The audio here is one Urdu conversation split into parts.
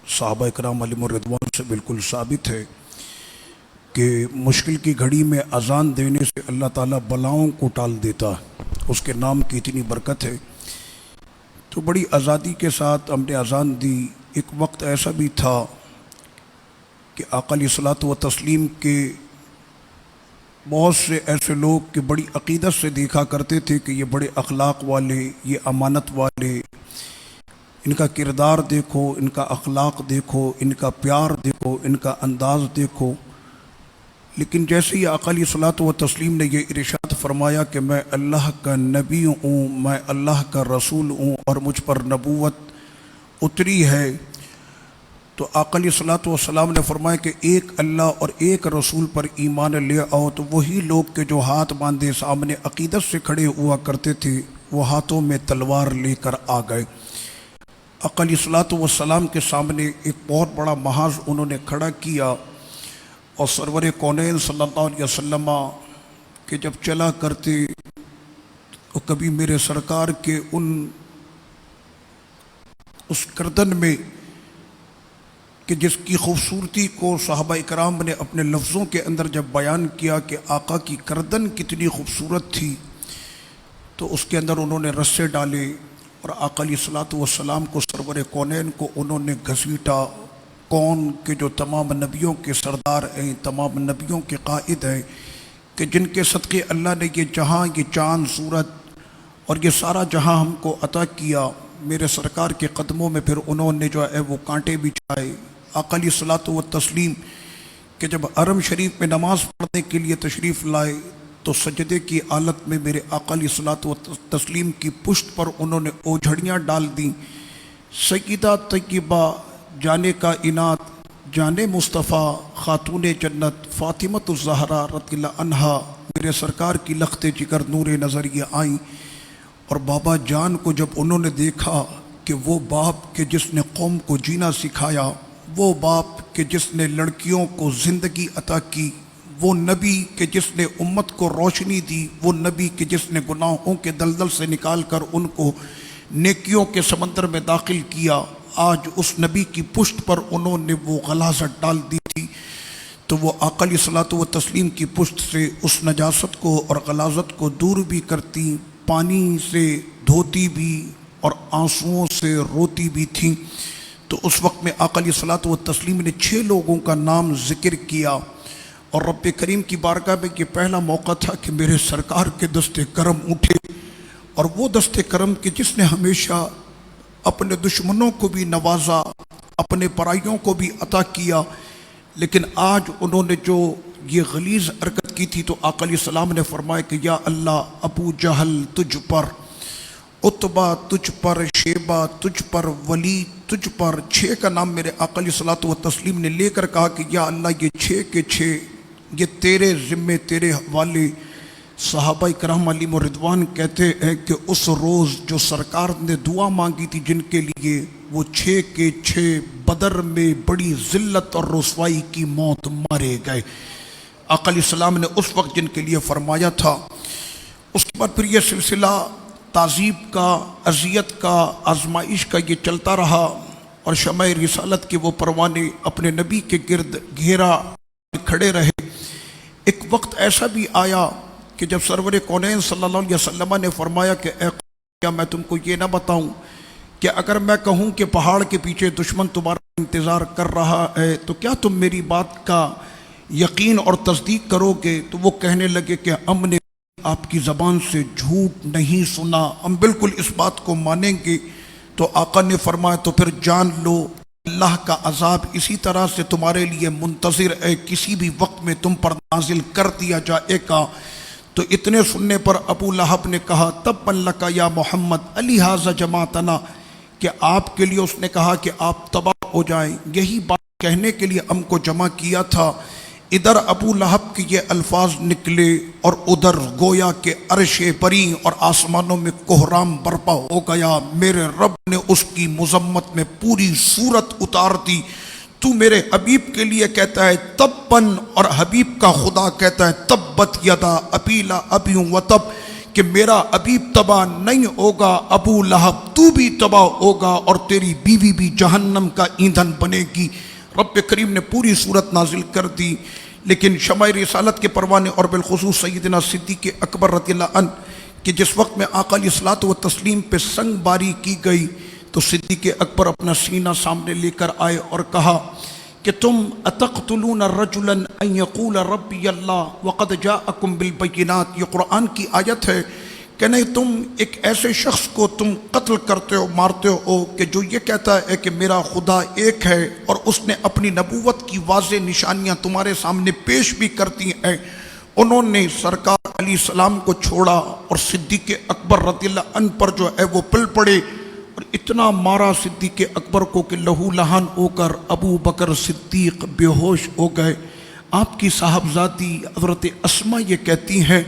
صحابہ اکرام علیہم الرضوان سے بالکل ثابت ہے کہ مشکل کی گھڑی میں اذان دینے سے اللہ تعالیٰ بلاؤں کو ٹال دیتا ہے۔ اس کے نام کی اتنی برکت ہے، تو بڑی آزادی کے ساتھ ہم نے اذان دی۔ ایک وقت ایسا بھی تھا کہ آقا علیہ الصلوۃ والتسلیم کے بہت سے ایسے لوگ کہ بڑی عقیدت سے دیکھا کرتے تھے کہ یہ بڑے اخلاق والے، یہ امانت والے، ان کا کردار دیکھو، ان کا اخلاق دیکھو، ان کا پیار دیکھو، ان کا انداز دیکھو۔ لیکن جیسے ہی آقا علیہ الصلوۃ والتسلیم نے یہ ارشاد فرمایا کہ میں اللہ کا نبی ہوں، میں اللہ کا رسول ہوں اور مجھ پر نبوت اتری ہے، تو آقا علیہ الصلوۃ والسلام نے فرمایا کہ ایک اللہ اور ایک رسول پر ایمان لے آؤ، تو وہی لوگ کہ جو ہاتھ باندھے سامنے عقیدت سے کھڑے ہوا کرتے تھے وہ ہاتھوں میں تلوار لے کر آ گئے۔ آقا علیہ الصلوۃ والسلام کے سامنے ایک بہت بڑا محاذ انہوں نے کھڑا کیا، اور سرور کونین صلی اللہ علیہ وسلم کہ جب چلا کرتے تو کبھی میرے سرکار کے اس گردن میں کہ جس کی خوبصورتی کو صحابہ اکرام نے اپنے لفظوں کے اندر جب بیان کیا کہ آقا کی گردن کتنی خوبصورت تھی، تو اس کے اندر انہوں نے رسے ڈالے اور آقا علیہ الصلوۃ والسلام کو سرور کونین کو انہوں نے گھسیٹا۔ کون کہ جو تمام نبیوں کے سردار ہیں، تمام نبیوں کے قائد ہیں، کہ جن کے صدقے اللہ نے یہ جہاں، یہ چاند سورج اور یہ سارا جہاں ہم کو عطا کیا، میرے سرکار کے قدموں میں پھر انہوں نے جو ہے وہ کانٹے بچھائے۔ آقا علیہ الصلوۃ والتسلیم کہ جب حرم شریف میں نماز پڑھنے کے لیے تشریف لائے تو سجدے کی حالت میں میرے آقا علیہ الصلوۃ والتسلیم کی پشت پر انہوں نے اوجھڑیاں ڈال دیں۔ سیدہ طیبہ جانے کائنات، جانے مصطفیٰ، خاتون جنت فاطمۃ الزہرا رضی اللہ عنہا میرے سرکار کی لخت جگر نور نظر یہ آئیں، اور بابا جان کو جب انہوں نے دیکھا کہ وہ باپ کہ جس نے قوم کو جینا سکھایا، وہ باپ کہ جس نے لڑکیوں کو زندگی عطا کی، وہ نبی کہ جس نے امت کو روشنی دی، وہ نبی کہ جس نے گناہوں کے دلدل سے نکال کر ان کو نیکیوں کے سمندر میں داخل کیا، آج اس نبی کی پشت پر انہوں نے وہ غلاظت ڈال دی تھی، تو وہ آقا علیہ الصلوۃ والتسلیم کی پشت سے اس نجاست کو اور غلاظت کو دور بھی کرتی، پانی سے دھوتی بھی اور آنسوؤں سے روتی بھی تھیں۔ تو اس وقت میں آقا علیہ الصلوۃ والتسلیم نے 6 لوگوں کا نام ذکر کیا، اور رب کریم کی بارگاہ میں یہ پہلا موقع تھا کہ میرے سرکار کے دست کرم اٹھے، اور وہ دست کرم کہ جس نے ہمیشہ اپنے دشمنوں کو بھی نوازا، اپنے پرائیوں کو بھی عطا کیا، لیکن آج انہوں نے جو یہ غلیظ حرکت کی تھی تو آقا علیہ السلام نے فرمایا کہ یا اللہ، ابو جہل تجھ پر، عتبہ تجھ پر، شیبہ تجھ پر، ولی تجھ پر، 6 کا نام میرے آقا علیہ الصلوۃ والتسلیم نے لے کر کہا کہ یا اللہ یہ 6 کے 6 یہ تیرے ذمے، تیرے حوالے۔ صحابہ اکرام علیہم الرضوان کہتے ہیں کہ اس روز جو سرکار نے دعا مانگی تھی جن کے لیے، وہ 6 کے 6 بدر میں بڑی ذلت اور رسوائی کی موت مارے گئے۔ آقا علیہ السلام نے اس وقت جن کے لیے فرمایا تھا۔ اس کے بعد پھر یہ سلسلہ تعذیب کا، اذیت کا، آزمائش کا یہ چلتا رہا، اور شمع رسالت کے وہ پروانے اپنے نبی کے گرد گھیرا کھڑے رہے۔ ایک وقت ایسا بھی آیا کہ جب سرور کونین صلی اللہ علیہ وسلم نے فرمایا کہ اے کیا میں تم کو یہ نہ بتاؤں کہ اگر میں کہوں کہ پہاڑ کے پیچھے دشمن تمہارا انتظار کر رہا ہے تو کیا تم میری بات کا یقین اور تصدیق کرو گے؟ تو وہ کہنے لگے کہ ہم نے آپ کی زبان سے جھوٹ نہیں سنا، ہم بالکل اس بات کو مانیں گے۔ تو آقا نے فرمایا تو پھر جان لو اللہ کا عذاب اسی طرح سے تمہارے لیے منتظر ہے، کسی بھی وقت میں تم پر نازل کر دیا جائے گا۔ تو اتنے سننے پر ابو لہب نے کہا تب لک یا محمد علی ھذا جماعتنا، کہ آپ کے لیے اس نے کہا کہ آپ تباہ ہو جائیں، یہی بات کہنے کے لیے ہم کو جمع کیا تھا۔ ادھر ابو لہب کے یہ الفاظ نکلے اور ادھر گویا کہ عرش بری اور آسمانوں میں کوہرام برپا ہو گیا۔ میرے رب نے اس کی مذمت میں پوری صورت اتار دی۔ تو میرے حبیب کے لیے کہتا ہے تبن، اور حبیب کا خدا کہتا ہے تبت یدا ابی لہب وتب، کہ میرا ابھی تباہ نہیں ہوگا، ابو لہب تو بھی تباہ ہوگا اور تیری بیوی بھی جہنم کا ایندھن بنے گی۔ رب کریم نے پوری صورت نازل کر دی، لیکن شمع رسالت کے پروانے اور بالخصوص سیدنا صدیق اکبر رضی اللہ عنہ کہ جس وقت میں آقا علیہ الصلوۃ والتسلیم پہ سنگ باری کی گئی تو صدیق اکبر اپنا سینہ سامنے لے کر آئے اور کہا کہ تم اتقتلون رجلا ان یقول ربی اللہ وقد جاءکم بالبینات، یہ قرآن کی آیت ہے کہ نہیں تم ایک ایسے شخص کو تم قتل کرتے ہو، مارتے ہو کہ جو یہ کہتا ہے کہ میرا خدا ایک ہے، اور اس نے اپنی نبوت کی واضح نشانیاں تمہارے سامنے پیش بھی کرتی ہیں۔ انہوں نے سرکار علیہ السلام کو چھوڑا اور صدیق اکبر رضی اللہ عنہ پر جو ہے وہ پل پڑے اور اتنا مارا صدیق اکبر کو کہ لہو لہان ہو کر ابو بکر صدیق بے ہوش ہو گئے۔ آپ کی صاحبزادی حضرت اسماء یہ کہتی ہیں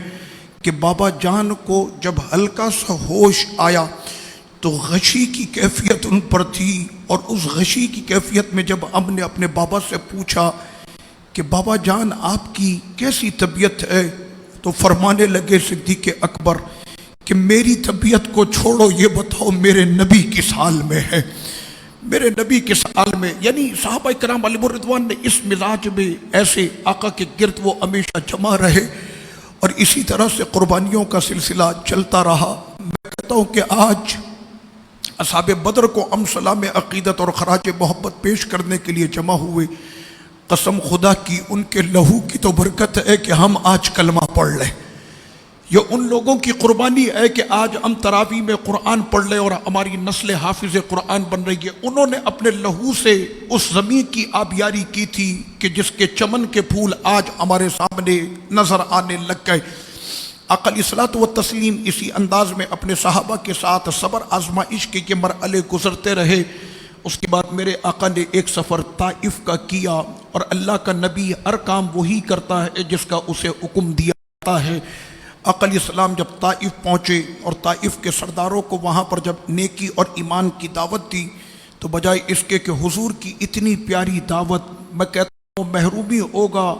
کہ بابا جان کو جب ہلکا سا ہوش آیا تو غشی کی کیفیت ان پر تھی، اور اس غشی کی کیفیت میں جب ہم نے اپنے بابا سے پوچھا کہ بابا جان آپ کی کیسی طبیعت ہے، تو فرمانے لگے صدیق اکبر کہ میری طبیعت کو چھوڑو، یہ بتاؤ میرے نبی کس حال میں ہے، میرے نبی کس حال میں۔ یعنی صحابہ کرام علیہ الرضوان نے اس مزاج میں ایسے آقا کے گرد وہ ہمیشہ جمع رہے، اور اسی طرح سے قربانیوں کا سلسلہ چلتا رہا۔ میں کہتا ہوں کہ آج اصحاب بدر کو ہم سلام عقیدت اور خراج محبت پیش کرنے کے لیے جمع ہوئے، قسم خدا کی ان کے لہو کی تو برکت ہے کہ ہم آج کلمہ پڑھ لیں، یہ ان لوگوں کی قربانی ہے کہ آج ہم تراویح میں قرآن پڑھ لیں اور ہماری نسل حافظ قرآن بن رہی ہے۔ انہوں نے اپنے لہو سے اس زمین کی آبیاری کی تھی کہ جس کے چمن کے پھول آج ہمارے سامنے نظر آنے لگ گئے۔ آقا علیہ الصلوۃ والتسلیم اسی انداز میں اپنے صحابہ کے ساتھ صبر آزمائش کے یہ مرحلے گزرتے رہے۔ اس کے بعد میرے آقا نے ایک سفر طائف کا کیا، اور اللہ کا نبی ہر کام وہی کرتا ہے جس کا اسے حکم دیا جاتا ہے۔ آقا علیہ السلام جب طائف پہنچے اور طائف کے سرداروں کو وہاں پر جب نیکی اور ایمان کی دعوت دی تو بجائے اس کے کہ حضور کی اتنی پیاری دعوت، میں کہتا ہوں محرومی ہوگا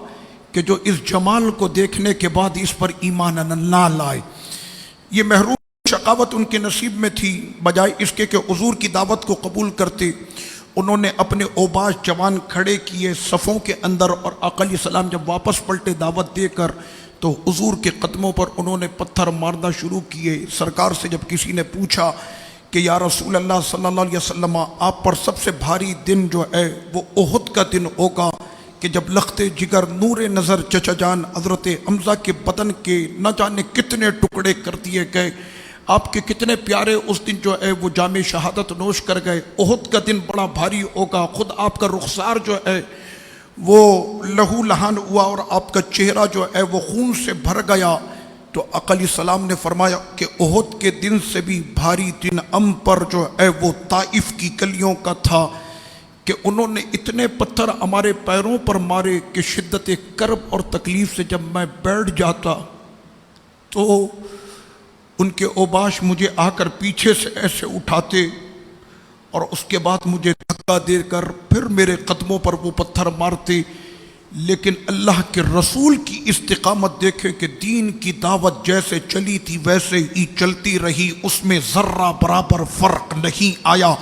کہ جو اس جمال کو دیکھنے کے بعد اس پر ایمان نہ لائے۔ یہ محروم شقاوت ان کے نصیب میں تھی، بجائے اس کے کہ حضور کی دعوت کو قبول کرتے انہوں نے اپنے اوباش جوان کھڑے کیے صفوں کے اندر، اور آقا علیہ السلام جب واپس پلٹے دعوت دے کر تو حضور کے قدموں پر انہوں نے پتھر مارنا شروع کیے۔ سرکار سے جب کسی نے پوچھا کہ یا رسول اللہ صلی اللہ علیہ وسلم آپ پر سب سے بھاری دن جو ہے وہ احد کا دن ہوگا کہ جب لخت جگر نور نظر چچا جان حضرت حمزہ کے بدن کے نہ جانے کتنے ٹکڑے کر دیے گئے، آپ کے کتنے پیارے اس دن جو ہے وہ جام شہادت نوش کر گئے، احد کا دن بڑا بھاری ہوگا، خود آپ کا رخسار جو ہے وہ لہو لہان ہوا اور آپ کا چہرہ جو ہے وہ خون سے بھر گیا۔ تو آقا علیہ السلام نے فرمایا کہ احد کے دن سے بھی بھاری دن ہم پر جو ہے وہ طائف کی گلیوں کا تھا کہ انہوں نے اتنے پتھر ہمارے پیروں پر مارے کہ شدت کرب اور تکلیف سے جب میں بیٹھ جاتا تو ان کے اوباش مجھے آ کر پیچھے سے ایسے اٹھاتے اور اس کے بعد مجھے دھکا دے کر پھر میرے قدموں پر وہ پتھر مارتے۔ لیکن اللہ کے رسول کی استقامت دیکھیں کہ دین کی دعوت جیسے چلی تھی ویسے ہی چلتی رہی، اس میں ذرہ برابر فرق نہیں آیا،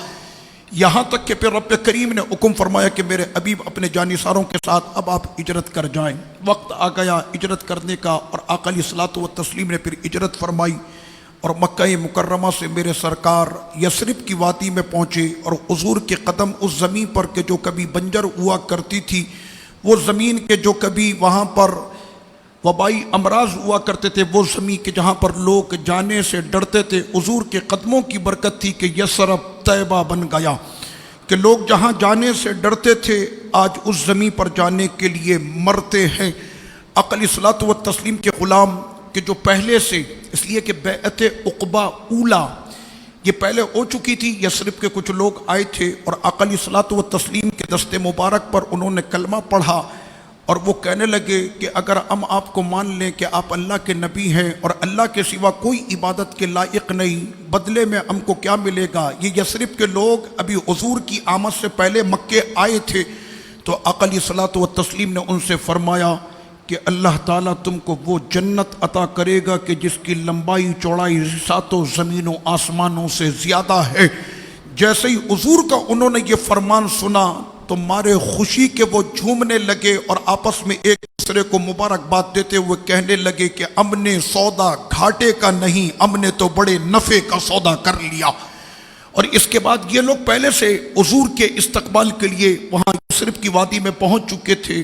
یہاں تک کہ پھر رب کریم نے حکم فرمایا کہ میرے حبیب اپنے جانثاروں کے ساتھ اب آپ ہجرت کر جائیں۔ وقت آ گیا ہجرت کرنے کا، اور آقا علیہ الصلوۃ والتسلیم نے پھر ہجرت فرمائی اور مکہ مکرمہ سے میرے سرکار یثرب کی وادی میں پہنچے، اور حضور کے قدم اس زمین پر کہ جو کبھی بنجر ہوا کرتی تھی، وہ زمین کے جو کبھی وہاں پر وبائی امراض ہوا کرتے تھے، وہ زمین کے جہاں پر لوگ جانے سے ڈرتے تھے، حضور کے قدموں کی برکت تھی کہ یثرب طیبہ بن گیا، کہ لوگ جہاں جانے سے ڈرتے تھے آج اس زمین پر جانے کے لیے مرتے ہیں۔ آقا علیہ الصلوۃ والتسلیم کے غلام کہ جو پہلے سے، اس لیے کہ بیعت عقبہ اولا یہ پہلے ہو چکی تھی، یثرب کے کچھ لوگ آئے تھے اور آقا علیہ الصلوۃ والتسلیم کے دست مبارک پر انہوں نے کلمہ پڑھا، اور وہ کہنے لگے کہ اگر ہم آپ کو مان لیں کہ آپ اللہ کے نبی ہیں اور اللہ کے سوا کوئی عبادت کے لائق نہیں، بدلے میں ہم کو کیا ملے گا؟ یہ یثرب کے لوگ ابھی حضور کی آمد سے پہلے مکے آئے تھے۔ تو آقا علیہ الصلوۃ والتسلیم نے ان سے فرمایا کہ اللہ تعالیٰ تم کو وہ جنت عطا کرے گا کہ جس کی لمبائی چوڑائی ساتوں زمینوں آسمانوں سے زیادہ ہے۔ جیسے ہی حضور کا انہوں نے یہ فرمان سنا تو مارے خوشی کے وہ جھومنے لگے اور آپس میں ایک دوسرے کو مبارکباد دیتے ہوئے کہنے لگے کہ ہم نے سودا گھاٹے کا نہیں، ہم نے تو بڑے نفع کا سودا کر لیا۔ اور اس کے بعد یہ لوگ پہلے سے حضور کے استقبال کے لیے وہاں یثرب کی وادی میں پہنچ چکے تھے،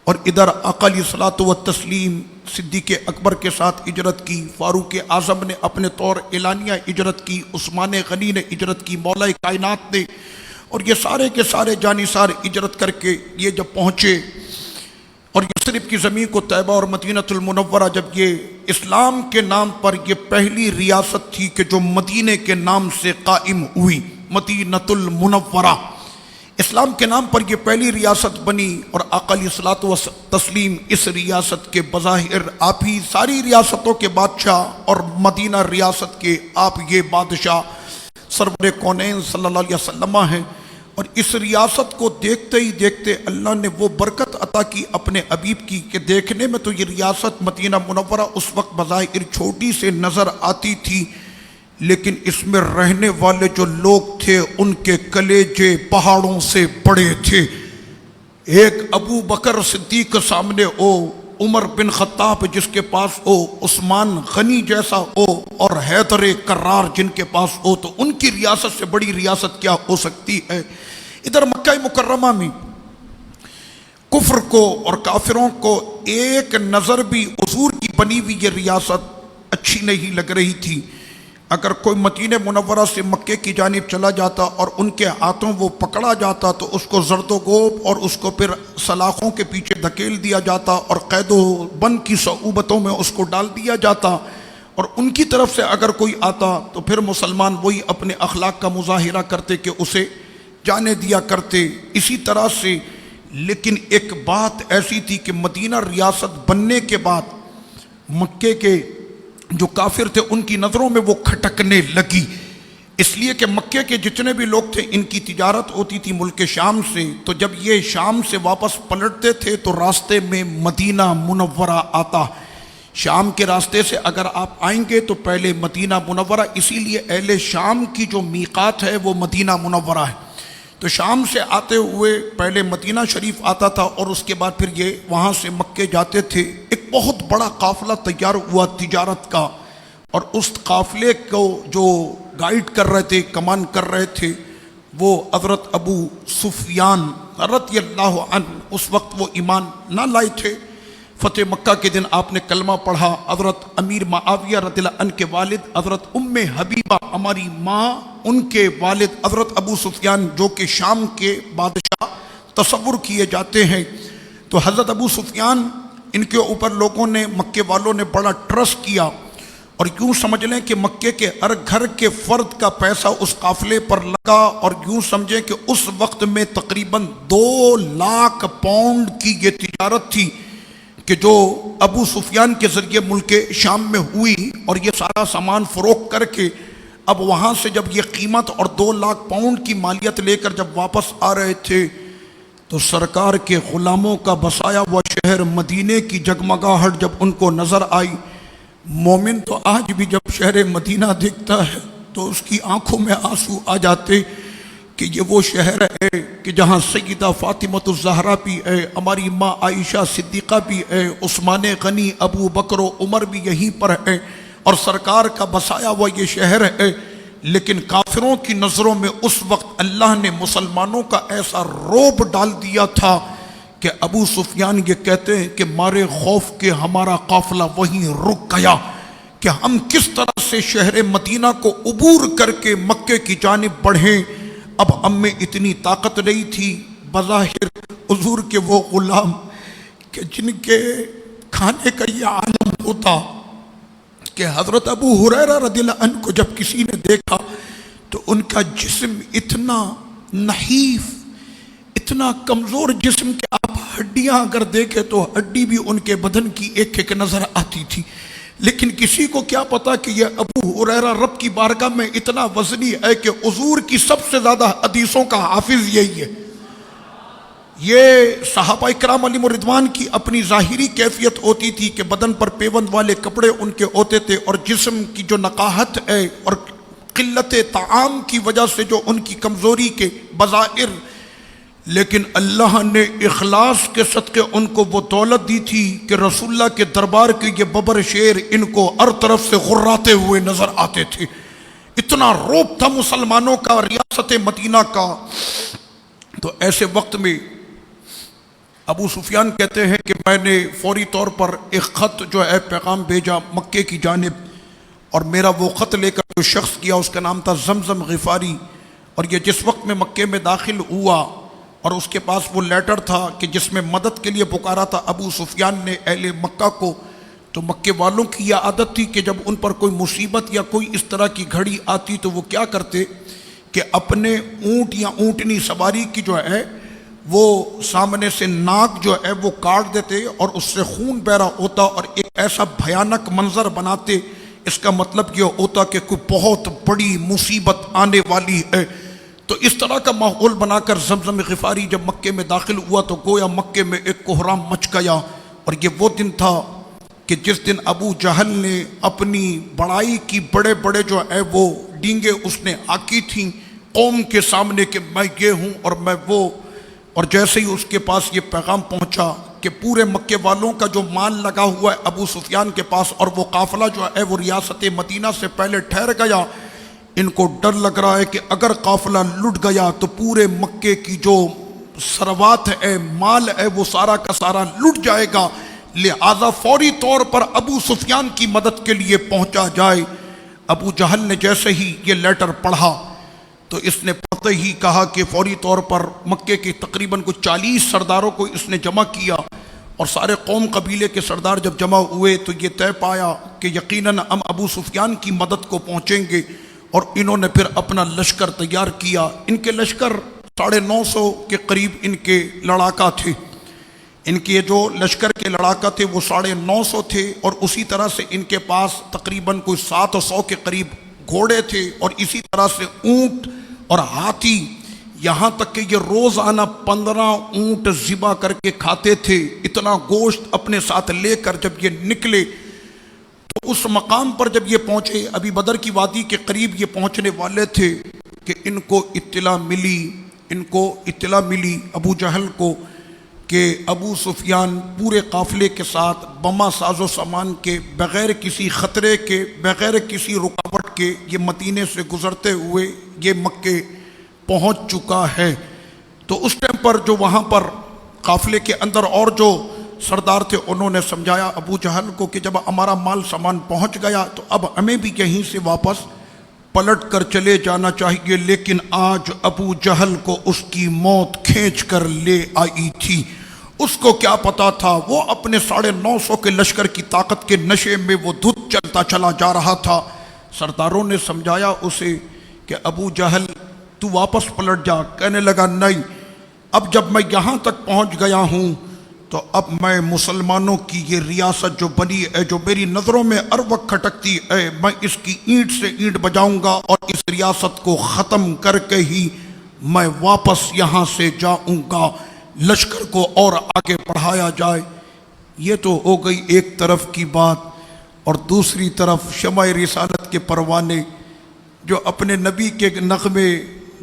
اور ادھر آقا علیہ الصلوۃ والتسلیم صدیق اکبر کے ساتھ ہجرت کی، فاروق اعظم نے اپنے طور اعلانیہ ہجرت کی، عثمان غنی نے ہجرت کی، مولا کائنات نے، اور یہ سارے کے سارے جانثار ہجرت کر کے یہ جب پہنچے اور یثرب کی زمین کو طیبہ اور مدینۃ المنورہ، جب یہ اسلام کے نام پر یہ پہلی ریاست تھی کہ جو مدینے کے نام سے قائم ہوئی، مدینۃ المنورہ اسلام کے نام پر یہ پہلی ریاست بنی، اور آقا علیہ الصلوۃ والتسلیم اس ریاست کے بظاہر آپ ہی ساری ریاستوں کے بادشاہ اور مدینہ ریاست کے آپ یہ بادشاہ سرور کونین صلی اللہ علیہ وسلم ہیں۔ اور اس ریاست کو دیکھتے ہی دیکھتے اللہ نے وہ برکت عطا کی اپنے حبیب کی کہ دیکھنے میں تو یہ ریاست مدینہ منورہ اس وقت بظاہر چھوٹی سے نظر آتی تھی، لیکن اس میں رہنے والے جو لوگ تھے ان کے کلیجے پہاڑوں سے بڑے تھے۔ ایک ابو بکر صدیق سامنے ہو، عمر بن خطاب جس کے پاس ہو، عثمان غنی جیسا ہو، اور حیدر کرار جن کے پاس ہو، تو ان کی ریاست سے بڑی ریاست کیا ہو سکتی ہے۔ ادھر مکہ مکرمہ میں کفر کو اور کافروں کو ایک نظر بھی حضور کی بنی ہوئی یہ ریاست اچھی نہیں لگ رہی تھی۔ اگر کوئی مدینہ منورہ سے مکے کی جانب چلا جاتا اور ان کے ہاتھوں وہ پکڑا جاتا تو اس کو زرد و گوب اور اس کو پھر سلاخوں کے پیچھے دھکیل دیا جاتا اور قید و بند کی صعوبتوں میں اس کو ڈال دیا جاتا، اور ان کی طرف سے اگر کوئی آتا تو پھر مسلمان وہی اپنے اخلاق کا مظاہرہ کرتے کہ اسے جانے دیا کرتے۔ اسی طرح سے لیکن ایک بات ایسی تھی کہ مدینہ ریاست بننے کے بعد مکے کے جو کافر تھے ان کی نظروں میں وہ کھٹکنے لگی، اس لیے کہ مکے کے جتنے بھی لوگ تھے ان کی تجارت ہوتی تھی ملک شام سے، تو جب یہ شام سے واپس پلٹتے تھے تو راستے میں مدینہ منورہ آتا۔ شام کے راستے سے اگر آپ آئیں گے تو پہلے مدینہ منورہ، اسی لیے اہل شام کی جو میقات ہے وہ مدینہ منورہ ہے، تو شام سے آتے ہوئے پہلے مدینہ شریف آتا تھا اور اس کے بعد پھر یہ وہاں سے مکے جاتے تھے۔ ایک بہت بڑا قافلہ تیار ہوا تجارت کا، اور اس قافلے کو جو گائیڈ کر رہے تھے، کمان کر رہے تھے، وہ حضرت ابو سفیان رضی اللہ عنہ، اس وقت وہ ایمان نہ لائے تھے۔ فتح مکہ کے دن آپ نے کلمہ پڑھا۔ حضرت امیر معاویہ رضی اللہ عنہ کے والد حضرت ام حبیبہ ہماری ماں، ان کے والد حضرت ابو سفیان جو کہ شام کے بادشاہ تصور کیے جاتے ہیں، تو حضرت ابو سفیان ان کے اوپر لوگوں نے، مکے والوں نے بڑا ٹرسٹ کیا، اور یوں سمجھ لیں کہ مکے کے ہر گھر کے فرد کا پیسہ اس قافلے پر لگا، اور یوں سمجھیں کہ اس وقت میں تقریباً 2 لاکھ پاؤنڈ کی یہ تجارت تھی کہ جو ابو سفیان کے ذریعے ملک شام میں ہوئی، اور یہ سارا سامان فروخت کر کے اب وہاں سے جب یہ قیمت اور 2 لاکھ پاؤنڈ کی مالیت لے کر جب واپس آ رہے تھے تو سرکار کے غلاموں کا بسایا ہوا شہر مدینے کی جگمگاہٹ جب ان کو نظر آئی۔ مومن تو آج بھی جب شہر مدینہ دیکھتا ہے تو اس کی آنکھوں میں آنسو آ جاتے کہ یہ وہ شہر ہے کہ جہاں سیدہ فاطمۃ الزہرا بھی ہے، ہماری ماں عائشہ صدیقہ بھی ہے، عثمان غنی، ابو بکر و عمر بھی یہیں پر ہے، اور سرکار کا بسایا ہوا یہ شہر ہے۔ لیکن کافروں کی نظروں میں اس وقت اللہ نے مسلمانوں کا ایسا روب ڈال دیا تھا کہ ابو سفیان یہ کہتے ہیں کہ مارے خوف کے ہمارا قافلہ وہیں رک گیا کہ ہم کس طرح سے شہر مدینہ کو عبور کر کے مکے کی جانب بڑھیں۔ اب ہم میں اتنی طاقت نہیں تھی۔ بظاہر حضور کے وہ غلام کہ جن کے کھانے کا یہ عالم ہوتا کہ حضرت ابو ہریرہ رضی اللہ عنہ کو جب کسی نے دیکھا تو ان کا جسم اتنا نحیف، اتنا کمزور جسم کہ آپ ہڈیاں اگر دیکھیں تو ہڈی بھی ان کے بدن کی ایک ایک نظر آتی تھی، لیکن کسی کو کیا پتا کہ یہ ابو ہریرہ رب کی بارگاہ میں اتنا وزنی ہے کہ حضور کی سب سے زیادہ حدیثوں کا حافظ یہی ہے۔ یہ صحابہ کرام علیہم الرضوان کی اپنی ظاہری کیفیت ہوتی تھی کہ بدن پر پیوند والے کپڑے ان کے ہوتے تھے، اور جسم کی جو نقاہت ہے اور قلت طعام کی وجہ سے جو ان کی کمزوری کے بظاہر، لیکن اللہ نے اخلاص کے صدقے ان کو وہ دولت دی تھی کہ رسول اللہ کے دربار کے یہ ببر شیر ان کو ہر طرف سے غراتے ہوئے نظر آتے تھے۔ اتنا روب تھا مسلمانوں کا ریاست مدینہ کا۔ تو ایسے وقت میں ابو سفیان کہتے ہیں کہ میں نے فوری طور پر ایک خط جو ہے پیغام بھیجا مکے کی جانب، اور میرا وہ خط لے کر جو شخص کیا اس کا نام تھا زمزم غفاری، اور یہ جس وقت میں مکے میں داخل ہوا اور اس کے پاس وہ لیٹر تھا کہ جس میں مدد کے لیے پکارا تھا ابو سفیان نے اہل مکہ کو، تو مکے والوں کی یہ عادت تھی کہ جب ان پر کوئی مصیبت یا کوئی اس طرح کی گھڑی آتی تو وہ کیا کرتے کہ اپنے اونٹ یا اونٹنی سواری کی جو ہے وہ سامنے سے ناک جو ہے وہ کاٹ دیتے اور اس سے خون بہرا ہوتا اور ایک ایسا بھیانک منظر بناتے، اس کا مطلب یہ ہوتا کہ کوئی بہت بڑی مصیبت آنے والی ہے۔ تو اس طرح کا ماحول بنا کر زمزم غفاری جب مکے میں داخل ہوا تو گویا مکے میں ایک کوہرام مچ گیا، اور یہ وہ دن تھا کہ جس دن ابو جہل نے اپنی بڑائی کی بڑے بڑے جو ہے وہ ڈینگیں اس نے آکی تھیں قوم کے سامنے کہ میں یہ ہوں اور میں وہ، اور جیسے ہی اس کے پاس یہ پیغام پہنچا کہ پورے مکے والوں کا جو مال لگا ہوا ہے ابو سفیان کے پاس، اور وہ قافلہ جو ہے وہ ریاست مدینہ سے پہلے ٹھہر گیا، ان کو ڈر لگ رہا ہے کہ اگر قافلہ لٹ گیا تو پورے مکے کی جو ثروات ہے مال ہے وہ سارا کا سارا لٹ جائے گا، لہذا فوری طور پر ابو سفیان کی مدد کے لیے پہنچا جائے۔ ابو جہل نے جیسے ہی یہ لیٹر پڑھا تو اس نے پڑھتے ہی کہا کہ فوری طور پر مکے کے تقریباً کچھ 40 سرداروں کو اس نے جمع کیا، اور سارے قوم قبیلے کے سردار جب جمع ہوئے تو یہ طے پایا کہ یقیناً ہم ابو سفیان کی مدد کو پہنچیں گے، اور انہوں نے پھر اپنا لشکر تیار کیا۔ ان کے لشکر 950 کے قریب ان کے لڑاکا تھے، ان کے جو لشکر کے لڑاکا تھے وہ 950 تھے، اور اسی طرح سے ان کے پاس تقریباً کوئی 700 کے قریب گھوڑے تھے، اور اسی طرح سے اونٹ اور ہاتھی، یہاں تک کہ یہ روزانہ 15 اونٹ ذبح کر کے کھاتے تھے۔ اتنا گوشت اپنے ساتھ لے کر جب یہ نکلے تو اس مقام پر جب یہ پہنچے، ابھی بدر کی وادی کے قریب یہ پہنچنے والے تھے کہ ان کو اطلاع ملی ابو جہل کو کہ ابو سفیان پورے قافلے کے ساتھ بما ساز و سامان کے، بغیر کسی خطرے کے، بغیر کسی رکاوٹ کے یہ مدینے سے گزرتے ہوئے یہ مکے پہنچ چکا ہے۔ تو اس ٹائم پر جو وہاں پر قافلے کے اندر اور جو سردار تھے انہوں نے سمجھایا ابو جہل کو کہ جب ہمارا مال سامان پہنچ گیا تو اب ہمیں بھی یہیں سے واپس پلٹ کر چلے جانا چاہیے، لیکن آج ابو جہل کو اس کی موت کھینچ کر لے آئی تھی۔ اس کو کیا پتا تھا، وہ اپنے 950 کے لشکر کی طاقت کے نشے میں وہ دھت چلتا چلا جا رہا تھا۔ سرداروں نے سمجھایا اسے کہ ابو جہل تو واپس پلٹ جا، کہنے لگا نہیں، اب جب میں یہاں تک پہنچ گیا ہوں تو اب میں مسلمانوں کی یہ ریاست جو بنی ہے، جو میری نظروں میں ہر وقت کھٹکتی ہے، میں اس کی اینٹ سے اینٹ بجاؤں گا اور اس ریاست کو ختم کر کے ہی میں واپس یہاں سے جاؤں گا۔ لشکر کو اور آگے بڑھایا جائے۔ یہ تو ہو گئی ایک طرف کی بات، اور دوسری طرف شمع رسالت کے پروانے جو اپنے نبی کے نغمے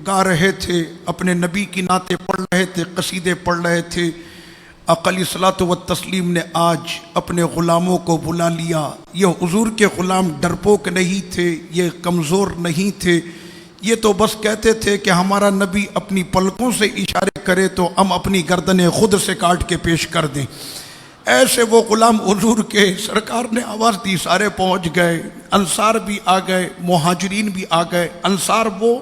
گا رہے تھے، اپنے نبی کی نعتیں پڑھ رہے تھے، قصیدے پڑھ رہے تھے، آقا علیہ الصلوۃ والتسلیم نے آج اپنے غلاموں کو بلا لیا۔ یہ حضور کے غلام ڈرپوک نہیں تھے، یہ کمزور نہیں تھے، یہ تو بس کہتے تھے کہ ہمارا نبی اپنی پلکوں سے اشارے کرے تو ہم اپنی گردنیں خود سے کاٹ کے پیش کر دیں۔ ایسے وہ غلام حضور کے سرکار نے آواز دی، سارے پہنچ گئے، انصار بھی آ گئے، مہاجرین بھی آ گئے۔ انصار وہ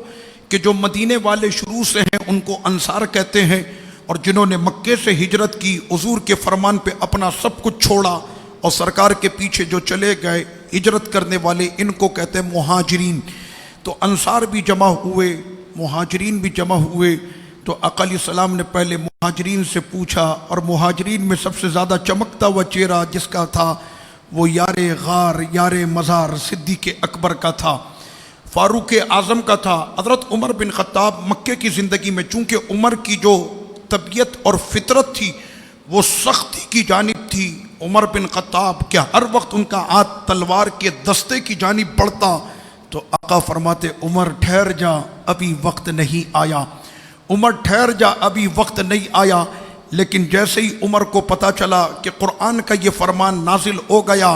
کہ جو مدینے والے شروع سے ہیں ان کو انصار کہتے ہیں، اور جنہوں نے مکے سے ہجرت کی، حضور کے فرمان پہ اپنا سب کچھ چھوڑا اور سرکار کے پیچھے جو چلے گئے ہجرت کرنے والے، ان کو کہتے ہیں مہاجرین۔ تو انصار بھی جمع ہوئے، مہاجرین بھی جمع ہوئے۔ تو آقا علیہ السلام نے پہلے مہاجرین سے پوچھا، اور مہاجرین میں سب سے زیادہ چمکتا ہوا چہرہ جس کا تھا وہ یار غار، یار مزار صدیق اکبر کا تھا، فاروق اعظم کا تھا۔ حضرت عمر بن خطاب مکے کی زندگی میں چونکہ عمر کی جو طبیعت اور فطرت تھی وہ سختی کی جانب تھی۔ عمر بن خطاب کیا ہر وقت ان کا ہاتھ تلوار کے دستے کی جانب بڑھتا تو آقا فرماتے عمر ٹھہر جا ابھی وقت نہیں آیا، عمر ٹھہر جا ابھی وقت نہیں آیا۔ لیکن جیسے ہی عمر کو پتا چلا کہ قرآن کا یہ فرمان نازل ہو گیا،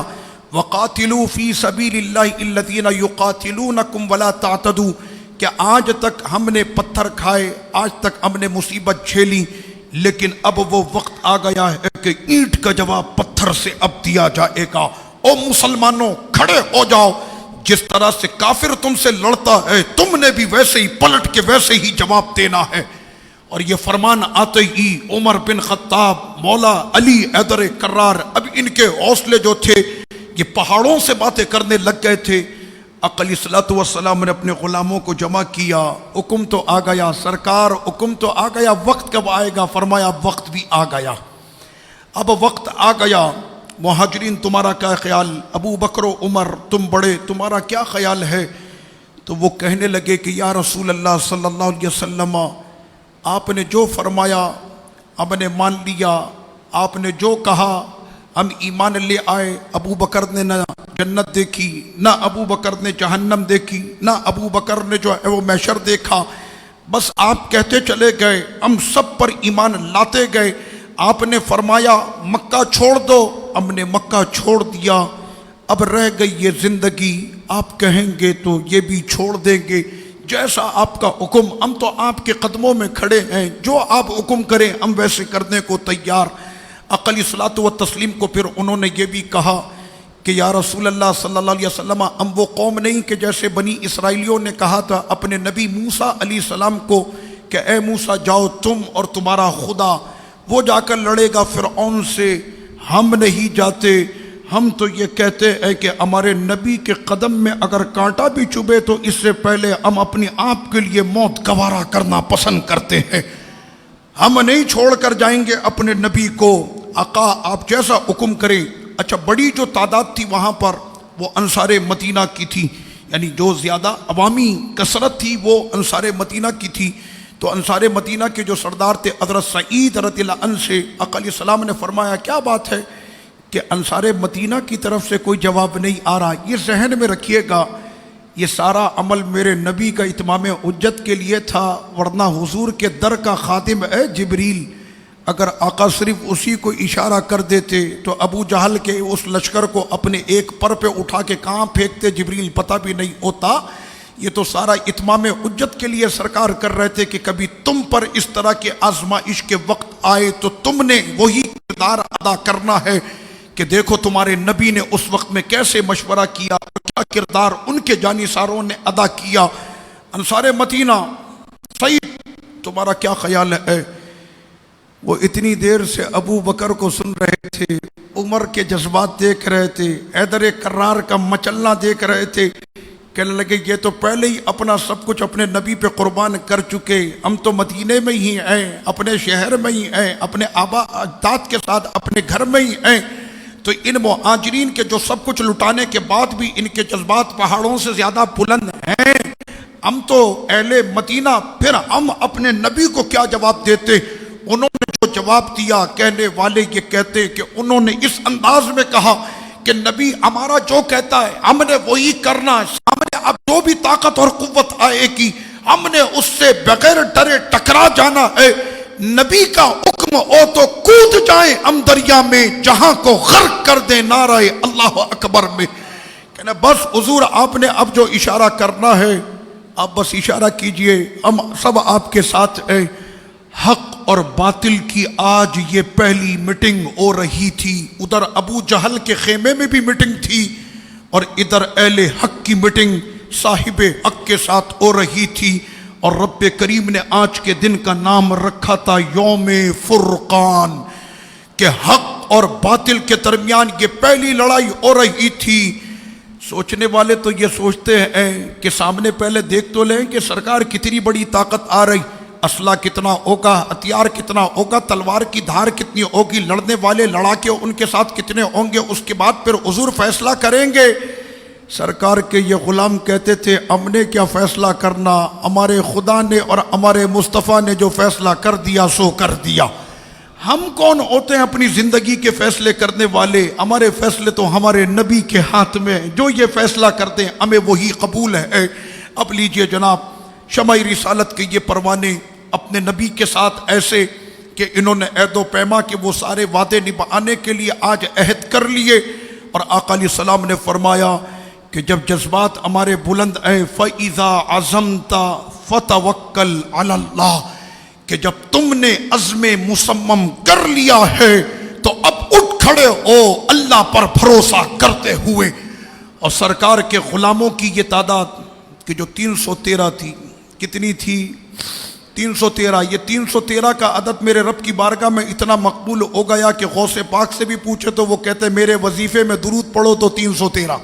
وَقَاتِلُوا فِي سَبِيلِ اللَّهِ الَّذِينَ يُقَاتِلُونَكُمْ وَلَا تَعْتَدُوا، کہ آج تک ہم نے پتھر کھائے، آج تک ہم نے مصیبت جھیلی، لیکن اب وہ وقت آ گیا ہے کہ اینٹ کا جواب پتھر سے اب دیا جائے گا۔ او مسلمانوں کھڑے ہو جاؤ، جس طرح سے کافر تم سے لڑتا ہے تم نے بھی ویسے ہی پلٹ کے ویسے ہی جواب دینا ہے۔ اور یہ فرمان آتے ہی عمر بن خطاب، مولا علی حیدر کرار، اب ان کے حوصلے جو تھے یہ پہاڑوں سے باتیں کرنے لگ گئے تھے۔ آقا علیہ الصلوۃ والسلام نے اپنے غلاموں کو جمع کیا، حکم تو آ گیا سرکار، حکم تو آ گیا، وقت کب آئے گا؟ فرمایا وقت بھی آ گیا، اب وقت آ گیا۔ مہاجرین تمہارا کیا خیال؟ ابو بکر و عمر تم بڑے، تمہارا کیا خیال ہے؟ تو وہ کہنے لگے کہ یا رسول اللہ صلی اللہ علیہ وسلم، آپ نے جو فرمایا ہم نے مان لیا، آپ نے جو کہا ہم ایمان لے آئے۔ ابو بکر نے نہ جنت دیکھی، نہ ابو بکر نے جہنم دیکھی، نہ ابو بکر نے جو ہے وہ محشر دیکھا، بس آپ کہتے چلے گئے، ہم سب پر ایمان لاتے گئے۔ آپ نے فرمایا مکہ چھوڑ دو، ہم نے مکہ چھوڑ دیا، اب رہ گئی یہ زندگی، آپ کہیں گے تو یہ بھی چھوڑ دیں گے، جیسا آپ کا حکم، ہم تو آپ کے قدموں میں کھڑے ہیں، جو آپ حکم کریں ہم ویسے کرنے کو تیار۔ آقا علیہ الصلوۃ والتسلیم کو پھر انہوں نے یہ بھی کہا کہ یا رسول اللہ صلی اللہ علیہ وسلم، ہم وہ قوم نہیں کہ جیسے بنی اسرائیلیوں نے کہا تھا اپنے نبی موسیٰ علیہ السلام کو کہ اے موسیٰ جاؤ تم اور تمہارا خدا، وہ جا کر لڑے گا فرعون سے، ہم نہیں جاتے، ہم تو یہ کہتے ہیں کہ ہمارے نبی کے قدم میں اگر کانٹا بھی چبھے تو اس سے پہلے ہم اپنے آپ کے لیے موت گوارا کرنا پسند کرتے ہیں، ہم نہیں چھوڑ کر جائیں گے اپنے نبی کو۔ آقا آپ جیسا حکم کریں۔ اچھا، بڑی جو تعداد تھی وہاں پر وہ انصار مدینہ کی تھی، یعنی جو زیادہ عوامی کثرت تھی وہ انصار مدینہ کی تھی۔ تو انصار مدینہ کے جو سردار تھے حضرت سعید رضی اللہ عنہ سے آقا علیہ السلام نے فرمایا کیا بات ہے کہ انصار مدینہ کی طرف سے کوئی جواب نہیں آ رہا؟ یہ ذہن میں رکھیے گا، یہ سارا عمل میرے نبی کا اتمام حجت کے لیے تھا، ورنہ حضور کے در کا خادم ہے جبریل، اگر آقا صرف اسی کو اشارہ کر دیتے تو ابو جہل کے اس لشکر کو اپنے ایک پر پہ اٹھا کے کہاں پھینکتے جبریل پتہ بھی نہیں ہوتا۔ یہ تو سارا اتمام حجت کے لیے سرکار کر رہے تھے کہ کبھی تم پر اس طرح کے آزمائش کے وقت آئے تو تم نے وہی کردار ادا کرنا ہے کہ دیکھو تمہارے نبی نے اس وقت میں کیسے مشورہ کیا، کیا کردار ان کے جانثاروں نے ادا کیا۔ انصار مدینہ، سعید تمہارا کیا خیال ہے؟ وہ اتنی دیر سے ابو بکر کو سن رہے تھے، عمر کے جذبات دیکھ رہے تھے، حیدر کرار کا مچلنا دیکھ رہے تھے، کہنے لگے یہ تو پہلے ہی اپنا سب کچھ اپنے نبی پہ قربان کر چکے، ہم تو مدینے میں ہی ہیں، اپنے شہر میں ہی ہیں، اپنے آبا اجداد کے ساتھ اپنے گھر میں ہی ہیں۔ تو ان مہاجرین کے جو سب کچھ لٹانے کے بعد بھی ان کے جذبات پہاڑوں سے زیادہ بلند ہیں، ہم تو اہل مدینہ، پھر ہم اپنے نبی کو کیا جواب دیتے؟ انہوں نے جو جواب دیا، کہنے والے یہ کہتے کہ انہوں نے اس انداز میں کہا کہ نبی ہمارا جو کہتا ہے ہم نے وہی کرنا ہے، سامنے اب جو بھی طاقت اور قوت آئے گی ہم نے اس سے بغیر ڈرے ٹکرا جانا ہے، نبی کا حکم ہو تو کود جائیں ہم دریا میں، جہاں کو غرق کر دیں نعرہ اللہ اکبر میں۔ کہنا بس حضور آپ نے اب جو اشارہ کرنا ہے آپ بس اشارہ کیجئے، ہم سب آپ کے ساتھ ہیں۔ حق اور باطل کی آج یہ پہلی میٹنگ ہو رہی تھی، ادھر ابو جہل کے خیمے میں بھی میٹنگ تھی اور ادھر اہل حق کی میٹنگ صاحب حق کے ساتھ ہو رہی تھی، اور رب کریم نے آج کے دن کا نام رکھا تھا یوم فرقان، کہ حق اور باطل کے درمیان یہ پہلی لڑائی ہو رہی تھی۔ سوچنے والے تو یہ سوچتے ہیں کہ سامنے پہلے دیکھ تو لیں کہ سرکار کتنی بڑی طاقت آ رہی، اسلحہ کتنا ہوگا، ہتھیار کتنا ہوگا، تلوار کی دھار کتنی ہوگی، لڑنے والے لڑاکے ان کے ساتھ کتنے ہوں گے، اس کے بعد پھر حضور فیصلہ کریں گے۔ سرکار کے یہ غلام کہتے تھے ہم نے کیا فیصلہ کرنا، ہمارے خدا نے اور ہمارے مصطفیٰ نے جو فیصلہ کر دیا سو کر دیا۔ ہم کون ہوتے ہیں اپنی زندگی کے فیصلے کرنے والے؟ ہمارے فیصلے تو ہمارے نبی کے ہاتھ میں ہیں، جو یہ فیصلہ کرتے ہیں ہمیں وہی قبول ہے۔ اب لیجئے جناب، شمع رسالت کے یہ پروانے اپنے نبی کے ساتھ ایسے کہ انہوں نے عہد و پیما کے وہ سارے وعدے نبھانے کے لیے آج عہد کر لیے، اور آقا علیہ السلام نے فرمایا کہ جب جذبات ہمارے بلند ہیں فَإِذَا عَزَمْتَ فَتَوَكَّلْ عَلَى اللَّهِ، کہ جب تم نے عزم مصمم کر لیا ہے تو اب اٹھ کھڑے ہو اللہ پر بھروسہ کرتے ہوئے۔ اور سرکار کے غلاموں کی یہ تعداد کہ جو 313 تھی، کتنی تھی؟ 313۔ یہ 313 کا عدد میرے رب کی بارگاہ میں اتنا مقبول ہو گیا کہ غوث پاک سے بھی پوچھے تو وہ کہتے میرے وظیفے میں درود پڑھو تو 313۔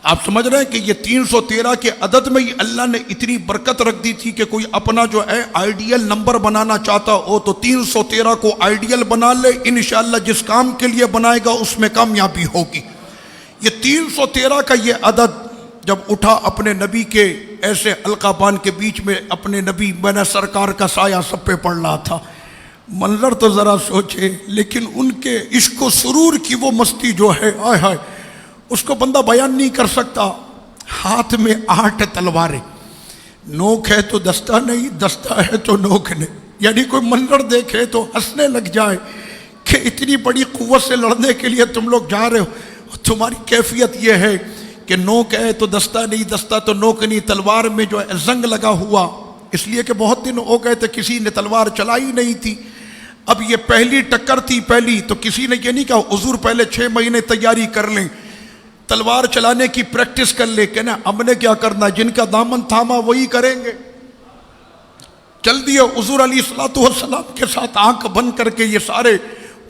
آپ سمجھ رہے ہیں کہ یہ 313 کے عدد میں ہی اللہ نے اتنی برکت رکھ دی تھی کہ کوئی اپنا جو ہے آئیڈیل نمبر بنانا چاہتا ہو تو 313 کو آئیڈیل بنا لے، انشاءاللہ جس کام کے لیے بنائے گا اس میں کامیابی ہوگی۔ یہ 313 کا یہ عدد جب اٹھا اپنے نبی کے ایسے حلقہ بان کے بیچ میں، اپنے نبی میں نے سرکار کا سایہ سب پہ پڑ رہا تھا۔ منظر تو ذرا سوچے، لیکن ان کے عشق و سرور کی وہ مستی جو ہے آئے ہائے اس کو بندہ بیان نہیں کر سکتا۔ ہاتھ میں 8 تلواریں، نوک ہے تو دستہ نہیں، دستہ ہے تو نوک نہیں، یعنی کوئی منظر دیکھے تو ہنسنے لگ جائے کہ اتنی بڑی قوت سے لڑنے کے لیے تم لوگ جا رہے ہو۔ تمہاری کیفیت یہ ہے کہ نوک ہے تو دستہ نہیں، دستہ تو نوک نہیں، تلوار میں جو ہے زنگ لگا ہوا، اس لیے کہ بہت دن ہو گئے تھے کسی نے تلوار چلائی نہیں تھی۔ اب یہ پہلی ٹکر تھی پہلی، تو کسی نے یہ نہیں کہا حضور پہلے 6 مہینے تیاری کر لیں، تلوار چلانے کی پریکٹس کر لے، کہنا ہم نے کیا کرنا، جن کا دامن تھاما وہی کریں گے۔ چل دیے حضور علیہ السلام کے ساتھ آنکھ بند کر کے، یہ سارے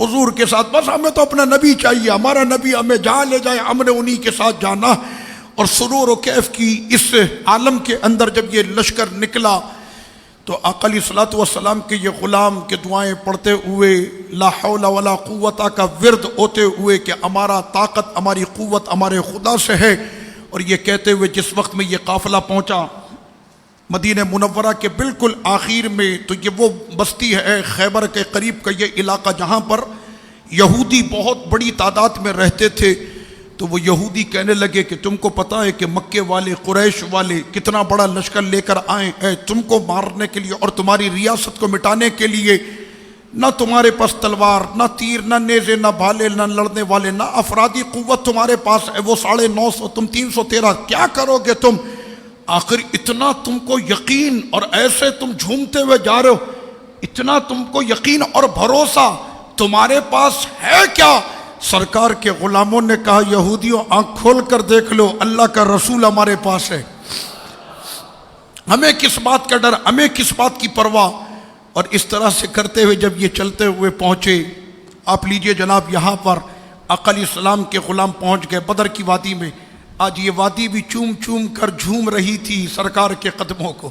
حضور کے ساتھ، بس ہمیں تو اپنا نبی چاہیے، ہمارا نبی ہمیں جہاں لے جائے ہم نے انہی کے ساتھ جانا۔ اور سرور و کیف کی اس عالم کے اندر جب یہ لشکر نکلا تو آقا علیہ السلام کے یہ غلام کے دعائیں پڑھتے ہوئے لا حول ولا قوت کا ورد ہوتے ہوئے کہ ہمارا طاقت ہماری قوت ہمارے خدا سے ہے، اور یہ کہتے ہوئے جس وقت میں یہ قافلہ پہنچا مدینہ منورہ کے بالکل آخر میں، تو یہ وہ بستی ہے خیبر کے قریب کا یہ علاقہ جہاں پر یہودی بہت بڑی تعداد میں رہتے تھے۔ تو وہ یہودی کہنے لگے کہ تم کو پتہ ہے کہ مکے والے قریش والے کتنا بڑا لشکر لے کر آئے ہیں تم کو مارنے کے لیے اور تمہاری ریاست کو مٹانے کے لیے، نہ تمہارے پاس تلوار، نہ تیر، نہ نیزے، نہ بھالے، نہ لڑنے والے، نہ افرادی قوت تمہارے پاس ہے، وہ 950، تم 313، کیا کرو گے تم؟ آخر اتنا تم کو یقین اور ایسے تم جھومتے ہوئے جا رہے ہو، اتنا تم کو یقین اور بھروسہ تمہارے پاس ہے کیا؟ سرکار کے غلاموں نے کہا یہودیوں آنکھ کھول کر دیکھ لو، اللہ کا رسول ہمارے پاس ہے، ہمیں کس بات کا ڈر، ہمیں کس بات کی پرواہ۔ اور اس طرح سے کرتے ہوئے جب یہ چلتے ہوئے پہنچے، آپ لیجئے جناب یہاں پر آقا علیہ السلام کے غلام پہنچ گئے بدر کی وادی میں۔ آج یہ وادی بھی چوم چوم کر جھوم رہی تھی سرکار کے قدموں کو۔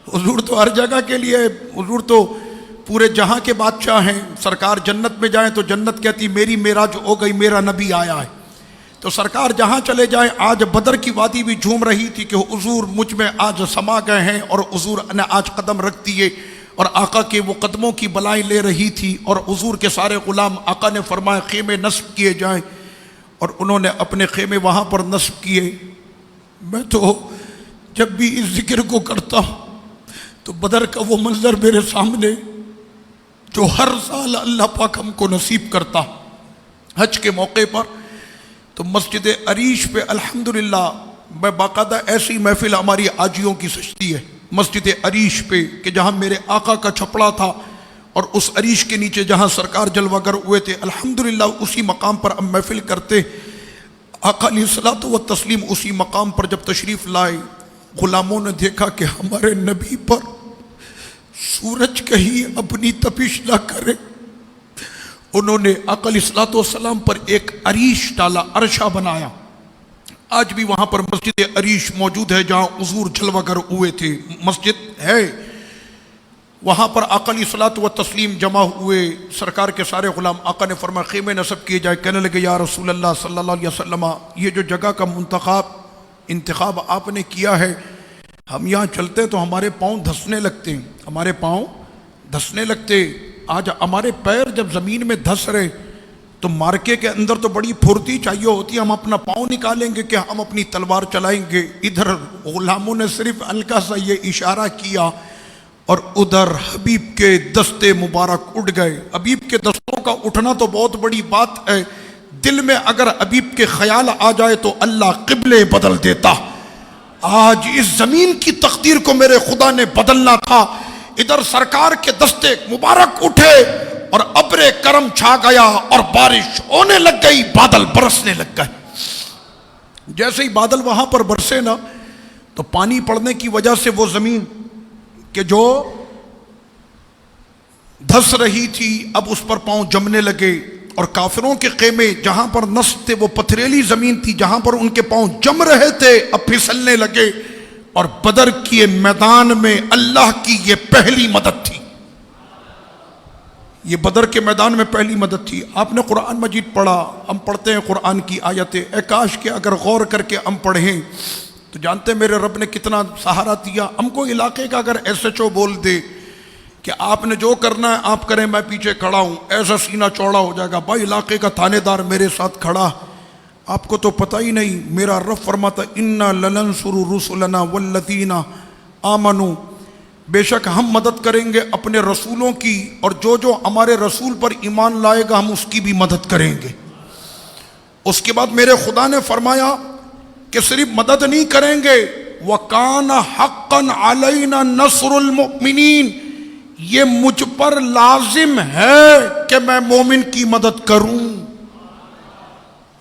حضور تو ہر جگہ کے لیے، حضور تو پورے جہاں کے بادشاہ ہیں، سرکار جنت میں جائیں تو جنت کہتی میری معراج ہو گئی، میرا نبی آیا ہے۔ تو سرکار جہاں چلے جائیں، آج بدر کی وادی بھی جھوم رہی تھی کہ حضور مجھ میں آج سما گئے ہیں، اور حضور نے آج قدم رکھ دیے، اور آقا کے وہ قدموں کی بلائیں لے رہی تھی۔ اور حضور کے سارے غلام، آقا نے فرمایا خیمے نصب کیے جائیں، اور انہوں نے اپنے خیمے وہاں پر نصب کیے۔ میں تو جب بھی اس ذکر کو کرتا ہوں تو بدر کا وہ منظر میرے سامنے جو ہر سال اللہ پاک ہم کو نصیب کرتا حج کے موقع پر، تو مسجد عریش پہ الحمدللہ میں باقاعدہ ایسی محفل ہماری آجیوں کی سجتی ہے مسجد عریش پہ کہ جہاں میرے آقا کا چھپڑا تھا، اور اس عریش کے نیچے جہاں سرکار جلوہ گر ہوئے تھے، الحمدللہ اسی مقام پر ہم محفل کرتے۔ آقا علیہ الصلوۃ والتسلیم اسی مقام پر جب تشریف لائے، غلاموں نے دیکھا کہ ہمارے نبی پر سورج کہیں اپنی تپش نہ کرے، انہوں نے آقا علیہ الصلوۃ والسلام پر ایک عریش ڈالا، عرشہ بنایا۔ آج بھی وہاں پر مسجد عریش موجود ہے جہاں حضور جلوہ گر ہوئے تھے، مسجد ہے۔ وہاں پر آقا علیہ الصلوۃ والتسلیم جمع ہوئے، سرکار کے سارے غلام، آقا نے فرمایا خیمے نصب کیے جائے۔ کہنے لگے یا رسول اللہ صلی اللہ علیہ وسلم، یہ جو جگہ کا انتخاب آپ نے کیا ہے، ہم یہاں چلتے تو ہمارے پاؤں دھسنے لگتے ہیں، ہمارے پاؤں دھسنے لگتے۔ آج ہمارے پیر جب زمین میں دھس رہے تو مارکے کے اندر تو بڑی پھرتی چاہیے ہوتی ہے، ہم اپنا پاؤں نکالیں گے کہ ہم اپنی تلوار چلائیں گے۔ ادھر غلاموں نے صرف ہلکا سا یہ اشارہ کیا اور ادھر حبیب کے دستے مبارک اٹھ گئے۔ حبیب کے دستوں کا اٹھنا تو بہت بڑی بات ہے، دل میں اگر حبیب کے خیال آ جائے تو اللہ قبلے بدل دیتا۔ آج اس زمین کی تقدیر کو میرے خدا نے بدلنا تھا، ادھر سرکار کے دستے مبارک اٹھے اور ابر کرم چھا گیا اور بارش ہونے لگ گئی، بادل برسنے لگ گئے۔ جیسے ہی بادل وہاں پر برسے نا تو پانی پڑنے کی وجہ سے وہ زمین کہ جو دھس رہی تھی اب اس پر پاؤں جمنے لگے، اور کافروں کے خیمے جہاں پر نصب تھے وہ پتھریلی زمین تھی، جہاں پر ان کے پاؤں جم رہے تھے اب پھسلنے لگے۔ اور بدر کے میدان میں اللہ کی یہ پہلی مدد تھی، یہ بدر کے میدان میں پہلی مدد تھی۔ آپ نے قرآن مجید پڑھا، ہم پڑھتے ہیں قرآن کی آیتیں، اے کاش کہ اگر غور کر کے ہم پڑھیں تو جانتے میرے رب نے کتنا سہارا دیا۔ ہم کو علاقے کا اگر ایس ایچ او بول دے کہ آپ نے جو کرنا ہے آپ کریں، میں پیچھے کھڑا ہوں، ایسا سینہ چوڑا ہو جائے گا۔ بھائی علاقے کا تھانے دار میرے ساتھ کھڑا، آپ کو تو پتہ ہی نہیں، میرا رب فرماتا اِنَّا لَنَنْصُرُ رُسُلَنَا وَالَّذِينَ آمَنُوا، بے شک ہم مدد کریں گے اپنے رسولوں کی، اور جو جو ہمارے رسول پر ایمان لائے گا ہم اس کی بھی مدد کریں گے۔ اس کے بعد میرے خدا نے فرمایا کہ صرف مدد نہیں کریں گے، وَكَانَ حَقًّا عَلَيْنَا نَصْرُ الْمُؤْمِنِينَ، یہ مجھ پر لازم ہے کہ میں مومن کی مدد کروں۔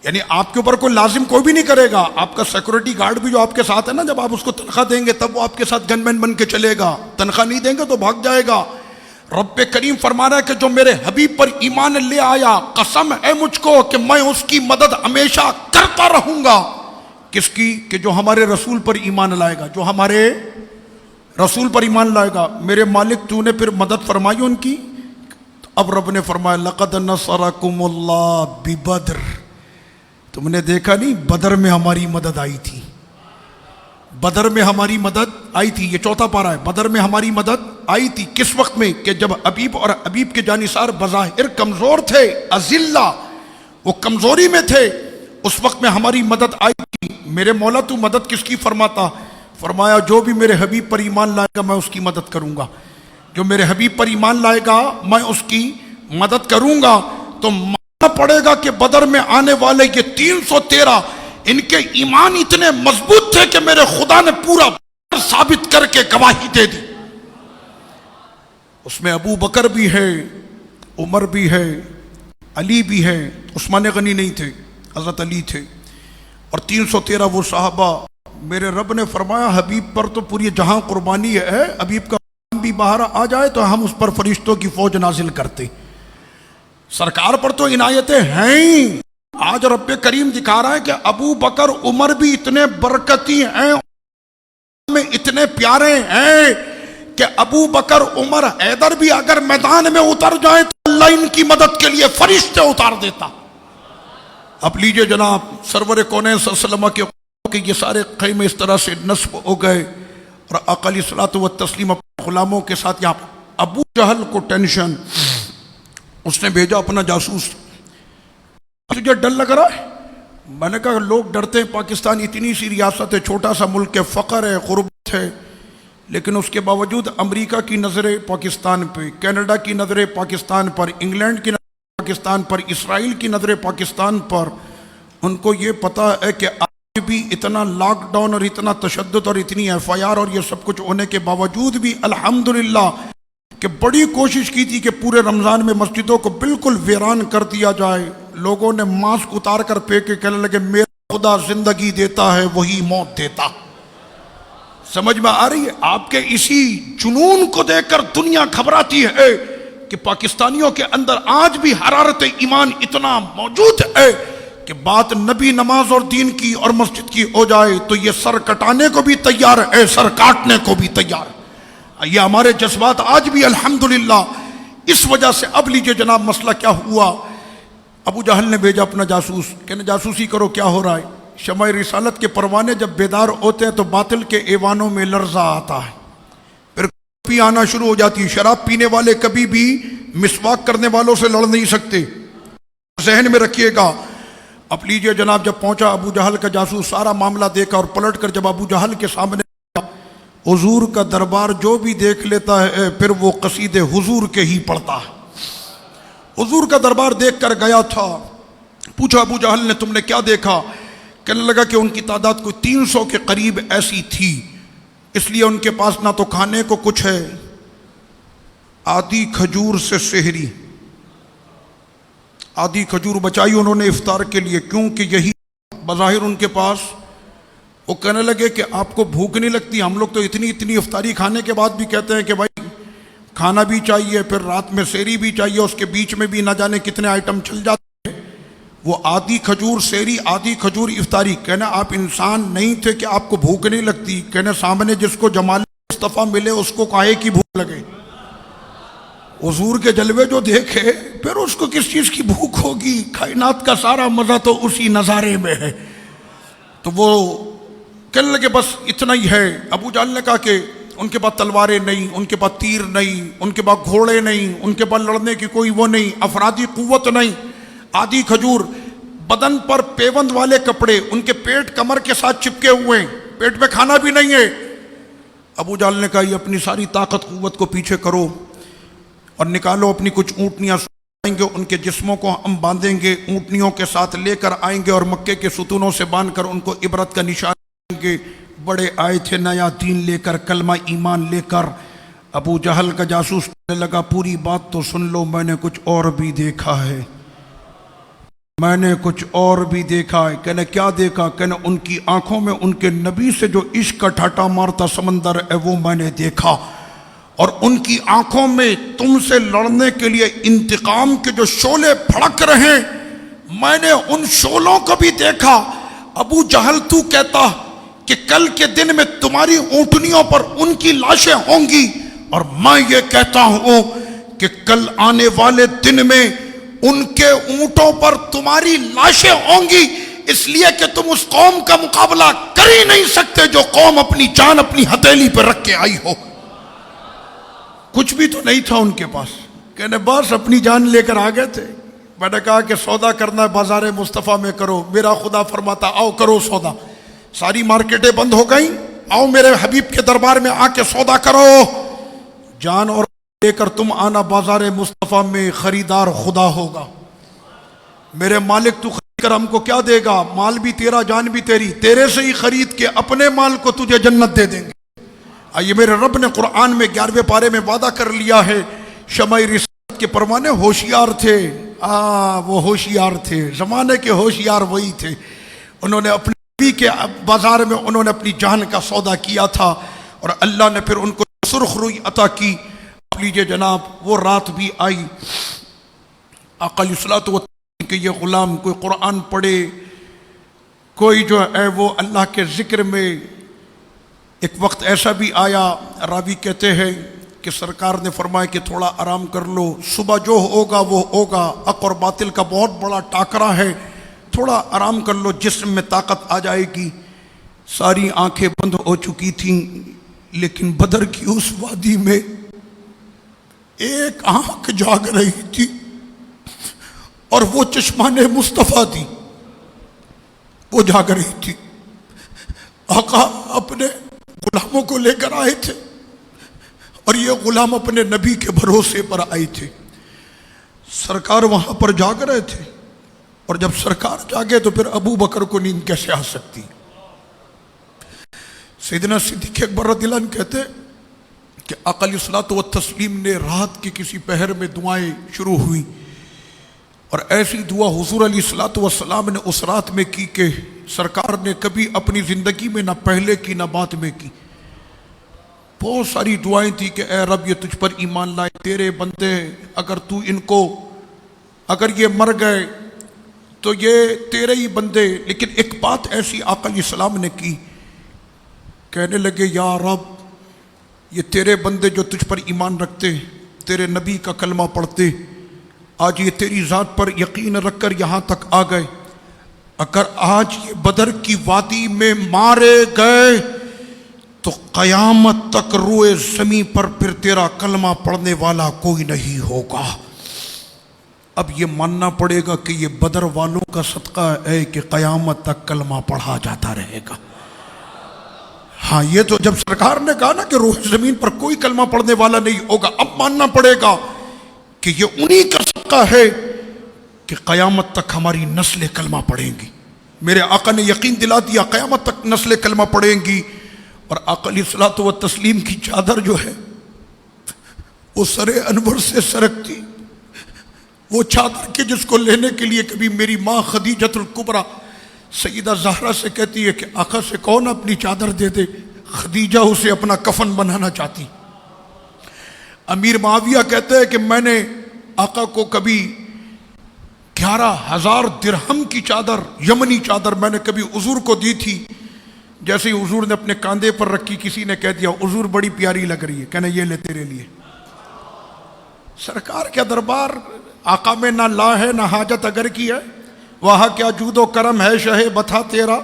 یعنی آپ کے اوپر کوئی لازم کوئی بھی نہیں کرے گا، آپ کا سیکورٹی گارڈ بھی جو آپ کے ساتھ ہے نا، جب آپ اس کو تنخواہ دیں گے تب وہ آپ کے ساتھ گن مین بن کے چلے گا، تنخواہ نہیں دیں گے تو بھاگ جائے گا۔ رب کریم فرما رہا ہے کہ جو میرے حبیب پر ایمان لے آیا، قسم ہے مجھ کو کہ میں اس کی مدد ہمیشہ کرتا رہوں گا۔ کس کی؟ کہ جو ہمارے رسول پر ایمان لائے گا، جو ہمارے رسول پر ایمان لائے گا۔ میرے مالک تو نے پھر مدد فرمائی ان کی، اب رب نے فرمایا لَقَدْ نَصَرَكُمُ اللَّهُ بِبَدْرٍ، تم نے دیکھا نہیں بدر میں ہماری مدد آئی تھی، بدر میں ہماری مدد آئی تھی۔ یہ چوتھا پارہ ہے، بدر میں ہماری مدد آئی تھی۔ کس وقت میں؟ کہ جب حبیب اور حبیب کے جانثار بظاہر کمزور تھے، اذلہ، وہ کمزوری میں تھے، اس وقت میں ہماری مدد آئی تھی۔ میرے مولا تو مدد کس کی فرماتا؟ فرمایا جو بھی میرے حبیب پر ایمان لائے گا میں اس کی مدد کروں گا، جو میرے حبیب پر ایمان لائے گا میں اس کی مدد کروں گا۔ تو ماننا پڑے گا کہ بدر میں آنے والے یہ 313 ان کے ایمان اتنے مضبوط تھے کہ میرے خدا نے پورا ثابت کر کے گواہی دے دی۔ اس میں ابو بکر بھی ہے، عمر بھی ہے، علی بھی ہے، عثمان غنی نہیں تھے، حضرت علی تھے، اور 313 وہ صحابہ۔ میرے رب نے فرمایا حبیب پر تو پوری جہاں قربانی ہے، حبیب کا بھی باہر آ جائے تو ہم اس پر فرشتوں کی فوج نازل کرتے۔ سرکار پر تو عنایتیں ہیں، آج رب کریم دکھا رہا ہے کہ ابو بکر عمر بھی اتنے برکتی ہیں، میں اتنے پیارے ہیں کہ ابو بکر عمر حیدر بھی اگر میدان میں اتر جائیں تو اللہ ان کی مدد کے لیے فرشتے اتار دیتا۔ اب لیجئے جناب سرور کونین صلی اللہ علیہ وسلم کے کہ یہ سارے خیمے اس طرح سے نصب ہو گئے، اور آقا علیہ الصلوۃ والتسلیم اپنے غلاموں کے ساتھ یہاں ابو جہل کو ٹینشن، اس نے بھیجا اپنا جاسوس، تجھے ڈر لگ رہا ہے؟ میں نے کہا لوگ ڈرتے ہیں، پاکستان اتنی سی ریاست ہے، چھوٹا سا ملک ہے، فقر ہے، غربت ہے، لیکن اس کے باوجود امریکہ کی نظریں پاکستان پہ، کینیڈا کی نظریں پاکستان پر، انگلینڈ کی نظریں پاکستان پر، اسرائیل کی نظریں پاکستان پر۔ ان کو یہ پتا ہے کہ آج بھی اتنا لاک ڈاؤن اور اتنا تشدد اور اتنی ایف آئی آر اور یہ سب کچھ ہونے کے باوجود بھی الحمدللہ کہ بڑی کوشش کی تھی کہ پورے رمضان میں مسجدوں کو بالکل ویران کر دیا جائے۔ لوگوں نے ماسک اتار کر پھینکے، کہنے لگے میرا خدا زندگی دیتا ہے وہی موت دیتا۔ سمجھ میں آ رہی ہے؟ آپ کے اسی جنون کو دیکھ کر دنیا گھبراتی ہے کہ پاکستانیوں کے اندر آج بھی حرارت ایمان اتنا موجود ہے کہ بات نبی، نماز اور دین کی اور مسجد کی ہو جائے تو یہ سر کٹانے کو بھی تیار ہے، سر کاٹنے کو بھی تیار ہے۔ یہ ہمارے جذبات آج بھی الحمدللہ اس وجہ سے. اب لیجئے جناب مسئلہ کیا ہوا. ابو جہل نے بھیجا اپنا جاسوس، کہنے جاسوسی کرو کیا ہو رہا ہے. شمع رسالت کے پروانے جب بیدار ہوتے ہیں تو باطل کے ایوانوں میں لرزہ آتا ہے، پھر کپی آنا شروع ہو جاتی ہے. شراب پینے والے کبھی بھی مسواک کرنے والوں سے لڑ نہیں سکتے، ذہن میں رکھیے گا. اب لیجئے جناب جب پہنچا ابو جہل کا جاسوس، سارا معاملہ دیکھا اور پلٹ کر جب ابو جہل کے سامنے حضور کا دربار جو بھی دیکھ لیتا ہے پھر وہ قصیدے حضور کے ہی پڑھتا ہے. حضور کا دربار دیکھ کر گیا تھا. پوچھا ابو جہل نے تم نے کیا دیکھا؟ کہنے لگا کہ ان کی تعداد کوئی 300 کے قریب ایسی تھی، اس لیے ان کے پاس نہ تو کھانے کو کچھ ہے، آدھی کھجور سے سحری، آدھی کھجور بچائی انہوں نے افطار کے لیے کیونکہ یہی بظاہر ان کے پاس. وہ کہنے لگے کہ آپ کو بھوک نہیں لگتی؟ ہم لوگ تو اتنی افطاری کھانے کے بعد بھی کہتے ہیں کہ بھائی کھانا بھی چاہیے، پھر رات میں سحری بھی چاہیے، اس کے بیچ میں بھی نہ جانے کتنے آئٹم چل جاتے ہیں. وہ آدھی کھجور سحری، آدھی کھجور افطاری. کہنا آپ انسان نہیں تھے کہ آپ کو بھوک نہیں لگتی؟ کہنے سامنے جس کو جمال مصطفیٰ ملے اس کو کاہے کی بھوک لگے؟ حضور کے جلوے جو دیکھے پھر اس کو کس چیز کی بھوک ہوگی؟ کائنات کا سارا مزہ تو اسی نظارے میں ہے. تو وہ کہنے لگے بس اتنا ہی ہے. ابو جہل نے کہا کہ ان کے پاس تلواریں نہیں، ان کے پاس تیر نہیں، ان کے پاس گھوڑے نہیں، ان کے پاس لڑنے کی کوئی وہ نہیں، افرادی قوت نہیں. آدھی کھجور، بدن پر پیوند والے کپڑے، ان کے پیٹ کمر کے ساتھ چپکے ہوئے ہیں، پیٹ میں کھانا بھی نہیں ہے. ابو جہل نے کہا یہ اپنی ساری طاقت قوت کو پیچھے کرو اور نکالو اپنی کچھ اونٹنیاں آئیں گے، ان کے جسموں کو ہم باندھیں گے، اونٹنیوں کے ساتھ لے کر آئیں گے اور مکے کے ستونوں سے باندھ کر ان کو عبرت کا نشان دیں گے. بڑے آئے تھے نیا دین لے کر، کلمہ ایمان لے کر. ابو جہل کا جاسوس کہنے لگا پوری بات تو سن لو، میں نے کچھ اور بھی دیکھا ہے، میں نے کچھ اور بھی دیکھا ہے. کہنے کیا دیکھا؟ کہنے ان کی آنکھوں میں ان کے نبی سے جو عشق کا ٹھاٹا مارتا سمندر ہے وہ میں نے دیکھا، اور ان کی آنکھوں میں تم سے لڑنے کے لیے انتقام کے جو شعلے بھڑک رہے ہیں میں نے ان شعلوں کو بھی دیکھا. ابو جہل تو کہتا کہ کل کے دن میں تمہاری اونٹنیوں پر ان کی لاشیں ہوں گی، اور میں یہ کہتا ہوں کہ کل آنے والے دن میں ان کے اونٹوں پر تمہاری لاشیں ہوں گی، اس لیے کہ تم اس قوم کا مقابلہ کر ہی نہیں سکتے جو قوم اپنی جان اپنی ہتھیلی پہ رکھ کے آئی ہو. کچھ بھی تو نہیں تھا ان کے پاس. کہنے بس اپنی جان لے کر آ گئے تھے. میں نے کہا کہ سودا کرنا ہے بازار مصطفیٰ میں کرو، میرا خدا فرماتا آؤ کرو سودا. ساری مارکیٹیں بند ہو گئیں، آؤ میرے حبیب کے دربار میں آ کے سودا کرو. جان اور لے کر تم آنا بازار مصطفیٰ میں، خریدار خدا ہوگا. میرے مالک تو خرید کر ہم کو کیا دے گا؟ مال بھی تیرا، جان بھی تیری، تیرے سے ہی خرید کے اپنے مال کو تجھے جنت دے دیں گے. یہ میرے رب نے قرآن میں 11ویں پارے میں وعدہ کر لیا ہے. شمع رسالت کے پروانے ہوشیار تھے، وہ ہوشیار تھے، زمانے کے ہوشیار وہی تھے. انہوں نے اپنے نبی کے بازار میں انہوں نے اپنی جان کا سودا کیا تھا، اور اللہ نے پھر ان کو سرخ روئی عطا کی. لیجیے جناب وہ رات بھی آئی. آقا علیہ الصلوۃ والسلام کہ یہ غلام کوئی قرآن پڑھے، کوئی جو ہے وہ اللہ کے ذکر میں. ایک وقت ایسا بھی آیا، راوی کہتے ہیں کہ سرکار نے فرمایا کہ تھوڑا آرام کر لو، صبح جو ہوگا وہ ہوگا، حق اور باطل کا بہت بڑا ٹاکرا ہے، تھوڑا آرام کر لو، جسم میں طاقت آ جائے گی. ساری آنکھیں بند ہو چکی تھیں، لیکن بدر کی اس وادی میں ایک آنکھ جاگ رہی تھی، اور وہ چشمان مصطفیٰ تھی، وہ جاگ رہی تھی. آقا اپنے غلاموں کو لے کر آئے تھے، اور یہ غلام اپنے نبی کے بھروسے پر آئے تھے. سرکار وہاں پر جاگ رہے تھے، اور جب سرکار جاگے تو پھر ابو بکر کو نیند کیسے آ سکتی؟ سیدنا صدیق اکبر رضی اللہ عنہ کہتے کہ آقا علیہ الصلوۃ والتسلیم نے رات کے کسی پہر میں دعائیں شروع ہوئی، اور ایسی دعا حضور علیہ الصلوۃ والسلام نے اس رات میں کی کہ سرکار نے کبھی اپنی زندگی میں نہ پہلے کی نہ بعد میں کی. بہت ساری دعائیں تھی کہ اے رب یہ تجھ پر ایمان لائے، تیرے بندے، اگر تو ان کو، اگر یہ مر گئے تو یہ تیرے ہی بندے. لیکن ایک بات ایسی آقا علیہ السلام نے کی، کہنے لگے یا رب یہ تیرے بندے جو تجھ پر ایمان رکھتے، تیرے نبی کا کلمہ پڑھتے، آج یہ تیری ذات پر یقین رکھ کر یہاں تک آ گئے، اگر آج یہ بدر کی وادی میں مارے گئے تو قیامت تک روئے زمین پر پھر تیرا کلمہ پڑھنے والا کوئی نہیں ہوگا۔ اب یہ ماننا پڑے گا کہ یہ بدر والوں کا صدقہ ہے کہ قیامت تک کلمہ پڑھا جاتا رہے گا۔ ہاں یہ تو جب سرکار نے کہا نا کہ روح زمین پر کوئی کلمہ پڑھنے والا نہیں ہوگا، اب ماننا پڑے گا کہ یہ انہی کا صدقہ ہے کہ قیامت تک ہماری نسلیں کلمہ پڑھیں گی۔ میرے آقا نے یقین دلا دیا قیامت تک نسلیں کلمہ پڑھیں گی، اور آقا علیہ الصلوۃ والتسلیم کی چادر جو ہے وہ سر انور سے سرکتی، وہ چادر کے جس کو لینے کے لیے کبھی میری ماں خدیجۃ الکبریٰ سیدہ زہرا سے کہتی ہے کہ آقا سے کون اپنی چادر دے دے، خدیجہ اسے اپنا کفن بنانا چاہتی۔ امیر معاویہ کہتے ہیں کہ میں نے آقا کو کبھی 11,000 درہم کی چادر، یمنی چادر میں نے کبھی حضور کو دی تھی، جیسے ہی حضور نے اپنے کاندھے پر رکھی کسی نے کہہ دیا حضور بڑی پیاری لگ رہی ہے، کہنا یہ لے تیرے لیے۔ سرکار کے دربار آقا میں نہ لا ہے نہ حاجت اگر کی ہے، وہاں کیا جود و کرم ہے شہ بتا تیرا،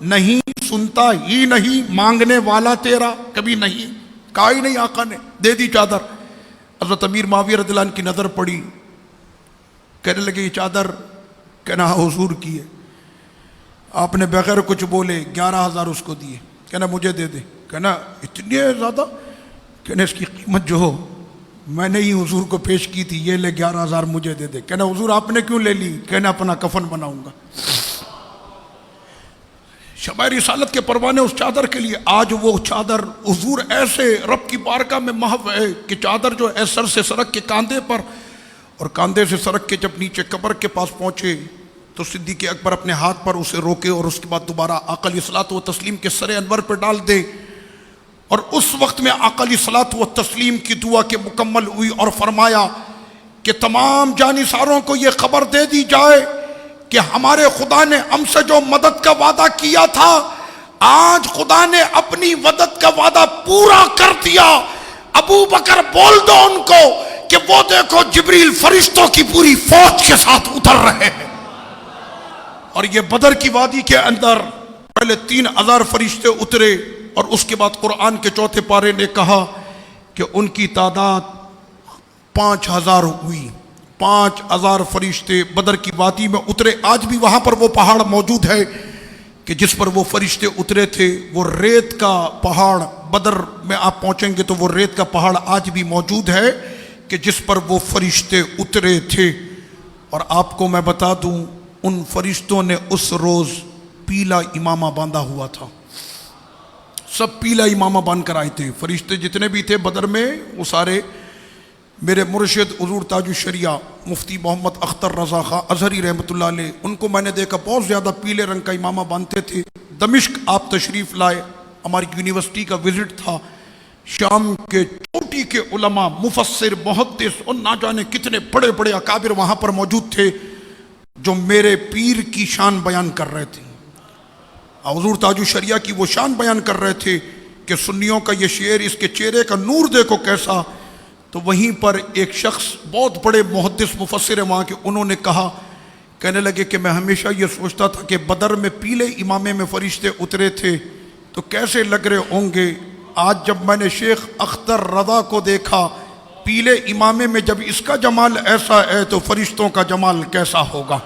نہیں سنتا ہی نہیں مانگنے والا تیرا، کبھی نہیں کہا ہی نہیں، آقا نے دے دی چادر۔ حضرت امیر معاویہ رضی اللہ عنہ کی نظر پڑی، کہنے لگے یہ چادر، کہنا حضور کی ہے۔ آپ نے بغیر کچھ بولے 11,000 اس کو دیے، کہنا مجھے دے دے، کہنا اتنی زیادہ، کہنا اس کی قیمت جو ہو میں نے ہی حضور کو پیش کی تھی، یہ لے 11,000 مجھے دے دے، کہنا حضور آپ نے کیوں لے لی، کہنا اپنا کفن بناؤں گا۔ شمع رسالت کے پروانے اس چادر کے لیے، آج وہ چادر حضور ایسے رب کی بارگاہ میں محو ہے کہ چادر جو ہے سر سے سرک کے کاندھے پر، اور کاندھے سے سرک کے جب نیچے قبر کے پاس پہنچے تو صدیق اکبر اپنے ہاتھ پر اسے روکے اور اس کے بعد دوبارہ آقا علیہ الصلوۃ والتسلیم کے سر انور پہ ڈال دے، اور اس وقت میں آقا علیہ الصلوۃ والتسلیم کی دعا کے مکمل ہوئی اور فرمایا کہ تمام جانثاروں کو یہ خبر دے دی جائے کہ ہمارے خدا نے ہم سے جو مدد کا وعدہ کیا تھا آج خدا نے اپنی مدد کا وعدہ پورا کر دیا۔ ابو بکر بول دو ان کو کہ وہ دیکھو جبریل فرشتوں کی پوری فوج کے ساتھ اتر رہے ہیں، اور یہ بدر کی وادی کے اندر پہلے 3,000 فرشتے اترے، اور اس کے بعد قرآن کے چوتھے پارے نے کہا کہ ان کی تعداد 5,000 ہوئی۔ 5,000 فرشتے بدر کی وادی میں اترے۔ آج بھی وہاں پر وہ پہاڑ موجود ہے کہ جس پر وہ فرشتے اترے تھے، وہ ریت کا پہاڑ، بدر میں آپ پہنچیں گے تو وہ ریت کا پہاڑ آج بھی موجود ہے کہ جس پر وہ فرشتے اترے تھے۔ اور آپ کو میں بتا دوں ان فرشتوں نے اس روز پیلا امامہ باندھا ہوا تھا، سب پیلا امامہ باندھ کر آئے تھے۔ فرشتے جتنے بھی تھے بدر میں وہ سارے میرے مرشد حضور تاج الشریعہ مفتی محمد اختر رضا خان ازہری رحمۃ اللہ علیہ، ان کو میں نے دیکھا بہت زیادہ پیلے رنگ کا امامہ باندھتے تھے۔ دمشق آپ تشریف لائے، ہماری یونیورسٹی کا وزٹ تھا، شام کے چوٹی کے علماء، مفسر، محدث اور نہ جانے کتنے بڑے بڑے اکابر وہاں پر موجود تھے جو میرے پیر کی شان بیان کر رہے تھے، حضور تاج الشریعہ کی وہ شان بیان کر رہے تھے کہ سنیوں کا یہ شعر، اس کے چہرے کا نور دیکھو کیسا۔ تو وہیں پر ایک شخص بہت بڑے محدث مفسر ہیں وہاں کے، انہوں نے کہا، کہنے لگے کہ میں ہمیشہ یہ سوچتا تھا کہ بدر میں پیلے امامے میں فرشتے اترے تھے تو کیسے لگ رہے ہوں گے، آج جب میں نے شیخ اختر رضا کو دیکھا پیلے امامے میں، جب اس کا جمال ایسا ہے تو فرشتوں کا جمال کیسا ہوگا۔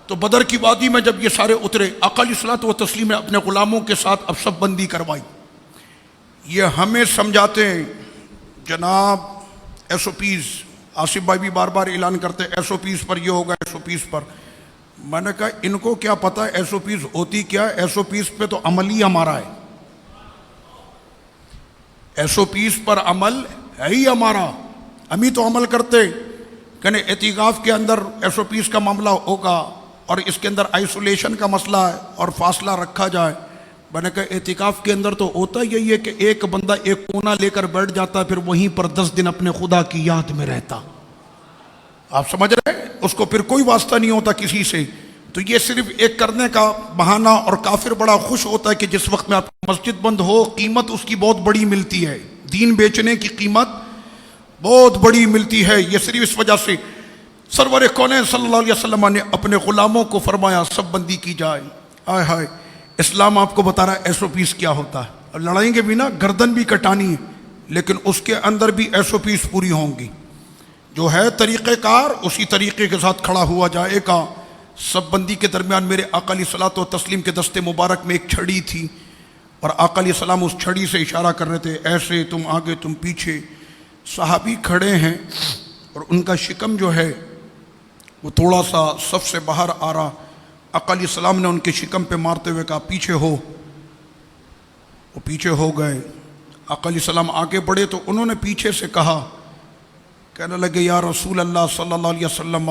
تو بدر کی وادی میں جب یہ سارے اترے، آقا علیہ الصلوۃ والتسلیم نے اپنے غلاموں کے ساتھ اب سب بندی کروائی۔ یہ ہمیں سمجھاتے ہیں جناب ایس او پیز، آصف بھائی بھی بار بار اعلان کرتے ایس او پیز پر یہ ہوگا، ایس او پیز پر۔ میں نے کہا ان کو کیا پتا ایس او پیز ہوتی کیا، ایس او پیز پہ تو عمل ہی ہمارا ہے، ایس او پیز پر عمل ہے ہی ہمارا، ہم ہی تو عمل کرتے۔ کہنے اعتکاف کے اندر ایس او پیز کا معاملہ ہوگا اور اس کے اندر آئسولیشن کا مسئلہ ہے اور فاصلہ رکھا جائے۔ میں نے کہا اعتکاف کے اندر تو ہوتا یہی ہے کہ ایک بندہ ایک کونا لے کر بیٹھ جاتا پھر وہیں پر 10 دن اپنے خدا کی یاد میں رہتا، آپ سمجھ رہے ہیں، اس کو پھر کوئی واسطہ نہیں ہوتا کسی سے۔ تو یہ صرف ایک کرنے کا بہانہ، اور کافر بڑا خوش ہوتا ہے کہ جس وقت میں آپ کی مسجد بند ہو قیمت اس کی بہت بڑی ملتی ہے، دین بیچنے کی قیمت بہت بڑی ملتی ہے۔ یہ صرف اس وجہ سے سرور کونین صلی اللہ علیہ وسلم نے اپنے غلاموں کو فرمایا سب بندی کی جائے۔ آئے ہائے، اسلام آپ کو بتا رہا ہے ایس او پیز کیا ہوتا ہے، اور لڑائیں گے بھی نا، گردن بھی کٹانی ہے، لیکن اس کے اندر بھی ایس او پیز پوری ہوں گی۔ جو ہے طریقہ کار اسی طریقے کے ساتھ کھڑا ہوا جائے گا۔ سب بندی کے درمیان میرے آقا علیہ الصلوۃ والتسلیم کے دستے مبارک میں ایک چھڑی تھی، اور آقا علیہ السلام اس چھڑی سے اشارہ کر رہے تھے، ایسے تم آگے تم پیچھے۔ صحابی کھڑے ہیں اور ان کا شکم جو ہے وہ تھوڑا سا صف سے باہر آ رہا۔ آقا علیہ السلام نے ان کے شکم پہ مارتے ہوئے کہا پیچھے ہو، وہ پیچھے ہو گئے۔ آقا علیہ السلام آگے بڑھے تو انہوں نے پیچھے سے کہا، کہنے لگے یا رسول اللہ صلی اللہ علیہ وسلم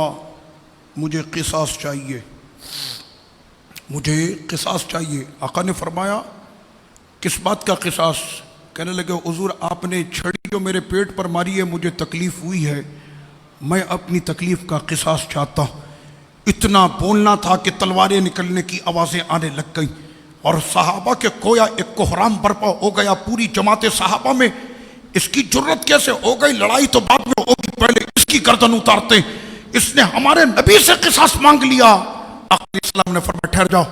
مجھے قصاص چاہیے، مجھے قصاص چاہیے۔ آقا نے فرمایا کس بات کا قصاص؟ کہنے لگے حضور آپ نے چھڑی جو میرے پیٹ پر ماری ہے مجھے تکلیف ہوئی ہے، میں اپنی تکلیف کا قصاص چاہتا ہوں۔ اتنا بولنا تھا کہ تلواریں نکلنے کی آوازیں آنے لگ گئیں، اور صحابہ کے گویا ایک کوہرام برپا ہو گیا پوری جماعت صحابہ میں۔ اس کی جرت کیسے ہو گئی؟ لڑائی تو بعد میں ہوگی، پہلے اس کی گردن اتارتے، اس نے ہمارے نبی سے قصاص مانگ لیا۔ آقا علیہ السلام نے فرمایا ٹھہر جاؤ،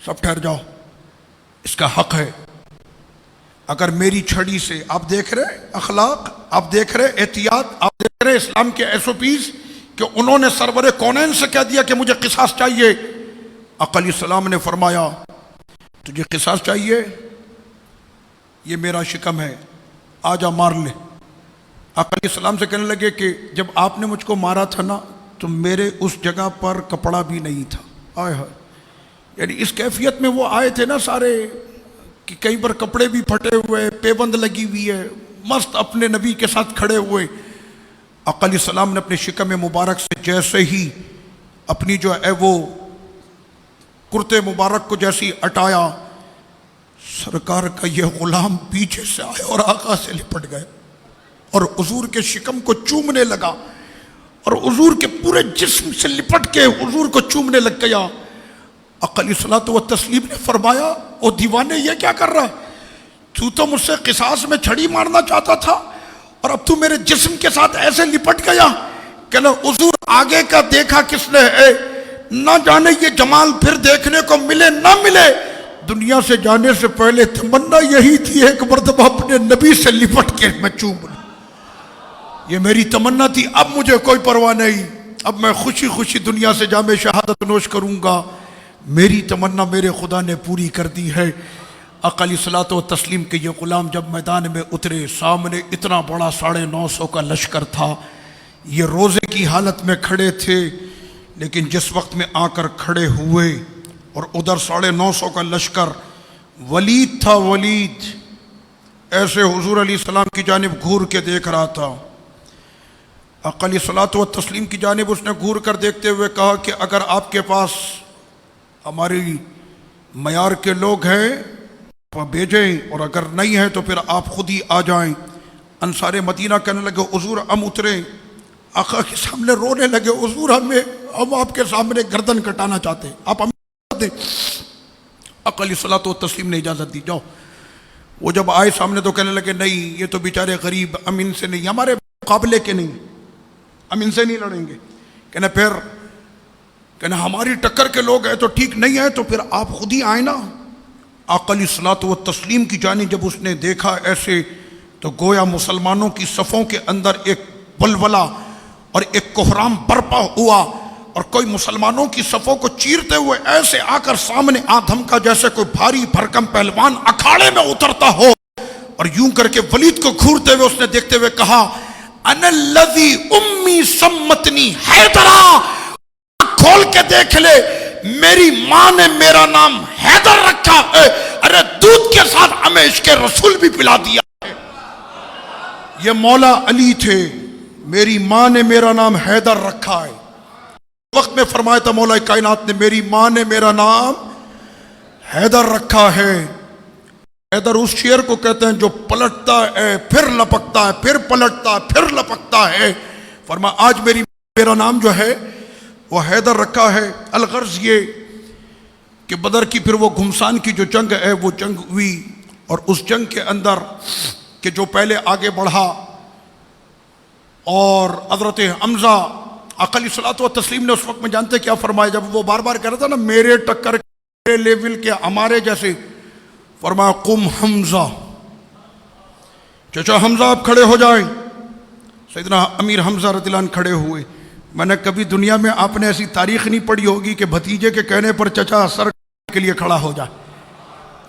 سب ٹھہر جاؤ، اس کا حق ہے۔ اگر میری چھڑی سے آپ دیکھ رہے اخلاق، آپ دیکھ رہے احتیاط، آپ دیکھ رہے اسلام کے ایس او پیز کہ انہوں نے سرور کونین سے کہہ دیا کہ مجھے قصاص چاہیے۔ آقا علیہ السلام نے فرمایا تجھے قصاص چاہیے، یہ میرا شکم ہے، آجا مار لے۔ آقا علیہ السلام سے کہنے لگے کہ جب آپ نے مجھ کو مارا تھا نا تو میرے اس جگہ پر کپڑا بھی نہیں تھا۔ آئے ہائے، یعنی اس کیفیت میں وہ آئے تھے نا سارے کہ کہیں پر کپڑے بھی پھٹے ہوئے، پیبند لگی ہوئی ہے، مست اپنے نبی کے ساتھ کھڑے ہوئے۔ آقا علیہ السلام نے اپنے شکم مبارک سے جیسے ہی اپنی جو ہے وہ کرتے مبارک کو جیسی اٹایا، سرکار کا یہ غلام پیچھے سے آئے اور آقا سے لپٹ گئے اور حضور کے شکم کو چومنے لگا، اور حضور کے پورے جسم سے لپٹ کے حضور کو چومنے لگ گیا۔ آقا علیہ الصلوۃ والتسلیم نے فرمایا او دیوانے یہ کیا کر رہا ہے؟ تو تو مجھ سے قصاص میں چھڑی مارنا چاہتا تھا اور اب تو میرے جسم کے ساتھ ایسے لپٹ گیا۔ کہنا حضور آگے کا دیکھا کس نے ہے، نہ جانے یہ جمال پھر دیکھنے کو ملے نہ ملے۔ دنیا سے جانے سے پہلے تمنا یہی تھی ایک مرتبہ اپنے نبی سے لپٹ کے میں چوم لوں، یہ میری تمنا تھی۔ اب مجھے کوئی پرواہ نہیں، اب میں خوشی خوشی دنیا سے جام شہادت نوش کروں گا، میری تمنا میرے خدا نے پوری کر دی ہے۔ آقا علیہ الصلوۃ والتسلیم کے یہ غلام جب میدان میں اترے، سامنے اتنا بڑا 950 کا لشکر تھا، یہ روزے کی حالت میں کھڑے تھے، لیکن جس وقت میں آ کر کھڑے ہوئے اور ادھر 950 کا لشکر، ولید تھا، ولید ایسے حضور علیہ السلام کی جانب گھور کے دیکھ رہا تھا۔ آقا علیہ الصلوۃ والتسلیم کی جانب اس نے گھور کر دیکھتے ہوئے کہا کہ اگر آپ کے پاس ہماری معیار کے لوگ ہیں تو بھیجیں، اور اگر نہیں ہے تو پھر آپ خود ہی آ جائیں۔ انصار مدینہ کہنے لگے حضور ہم اترے، آقا کے سامنے رونے لگے، حضور ہم آپ کے سامنے گردن کٹانا چاہتے ہیں، آپ ہمیں اجازت دیں۔ آقا علیہ الصلوۃ والتسلیم نے اجازت دی، جاؤ۔ وہ جب آئے سامنے تو کہنے لگے نہیں یہ تو بیچارے غریب، ہم ان سے نہیں، ہمارے مقابلے کے نہیں، ہم ان سے نہیں لڑیں گے۔ کہنا ہماری ٹکر کے لوگ ہیں تو ٹھیک، نہیں ہے تو پھر آپ خود ہی آئیں نا۔ آقا علیہ الصلوۃ والتسلیم کی جانب جب اس نے دیکھا ایسے تو گویا مسلمانوں کی صفوں کے اندر ایک ولولہ اور ایک کوہرام برپا ہوا، اور کوئی مسلمانوں کی صفوں کو چیرتے ہوئے ایسے آ کر سامنے آ دھمکا جیسے کوئی بھاری بھرکم پہلوان اکھاڑے میں اترتا ہو، اور یوں کر کے ولید کو گھورتے ہوئے اس نے دیکھتے ہوئے کہا انا الذی امی سمتنی حیدرا، کھول کے دیکھ لے میری ماں نے میرا نام حیدر رکھا ہے، ارے دودھ کے ساتھ ہمیں عشق رسول بھی پلا دیا ہے۔ یہ مولا علی تھے، میری ماں نے میرا نام حیدر رکھا ہے۔ وقت میں فرمایا تھا مولا کائنات نے میری ماں نے میرا نام حیدر رکھا ہے۔ حیدر اس شیر کو کہتے ہیں جو پلٹتا ہے پھر لپکتا ہے، پھر پلٹتا ہے پھر لپکتا ہے۔ فرمایا آج میرا نام جو ہے وہ حیدر رکھا ہے۔ الغرض یہ کہ بدر کی پھر وہ گھمسان کی جو جنگ ہے وہ جنگ ہوئی، اور اس جنگ کے اندر کہ جو پہلے آگے بڑھا اور حضرت حمزہ آقا علیہ الصلوۃ والتسلیم نے اس وقت میں جانتے کیا فرمایا، جب وہ بار بار کہہ رہا تھا نا میرے ٹکر کے لیول کے ہمارے جیسے، فرمایا قم حمزہ، چچا حمزہ آپ کھڑے ہو جائیں۔ سیدنا امیر حمزہ رضی اللہ عنہ کھڑے ہوئے۔ میں نے کبھی دنیا میں آپ نے ایسی تاریخ نہیں پڑھی ہوگی کہ بھتیجے کے کہنے پر چچا سر کے لیے کھڑا ہو جائے۔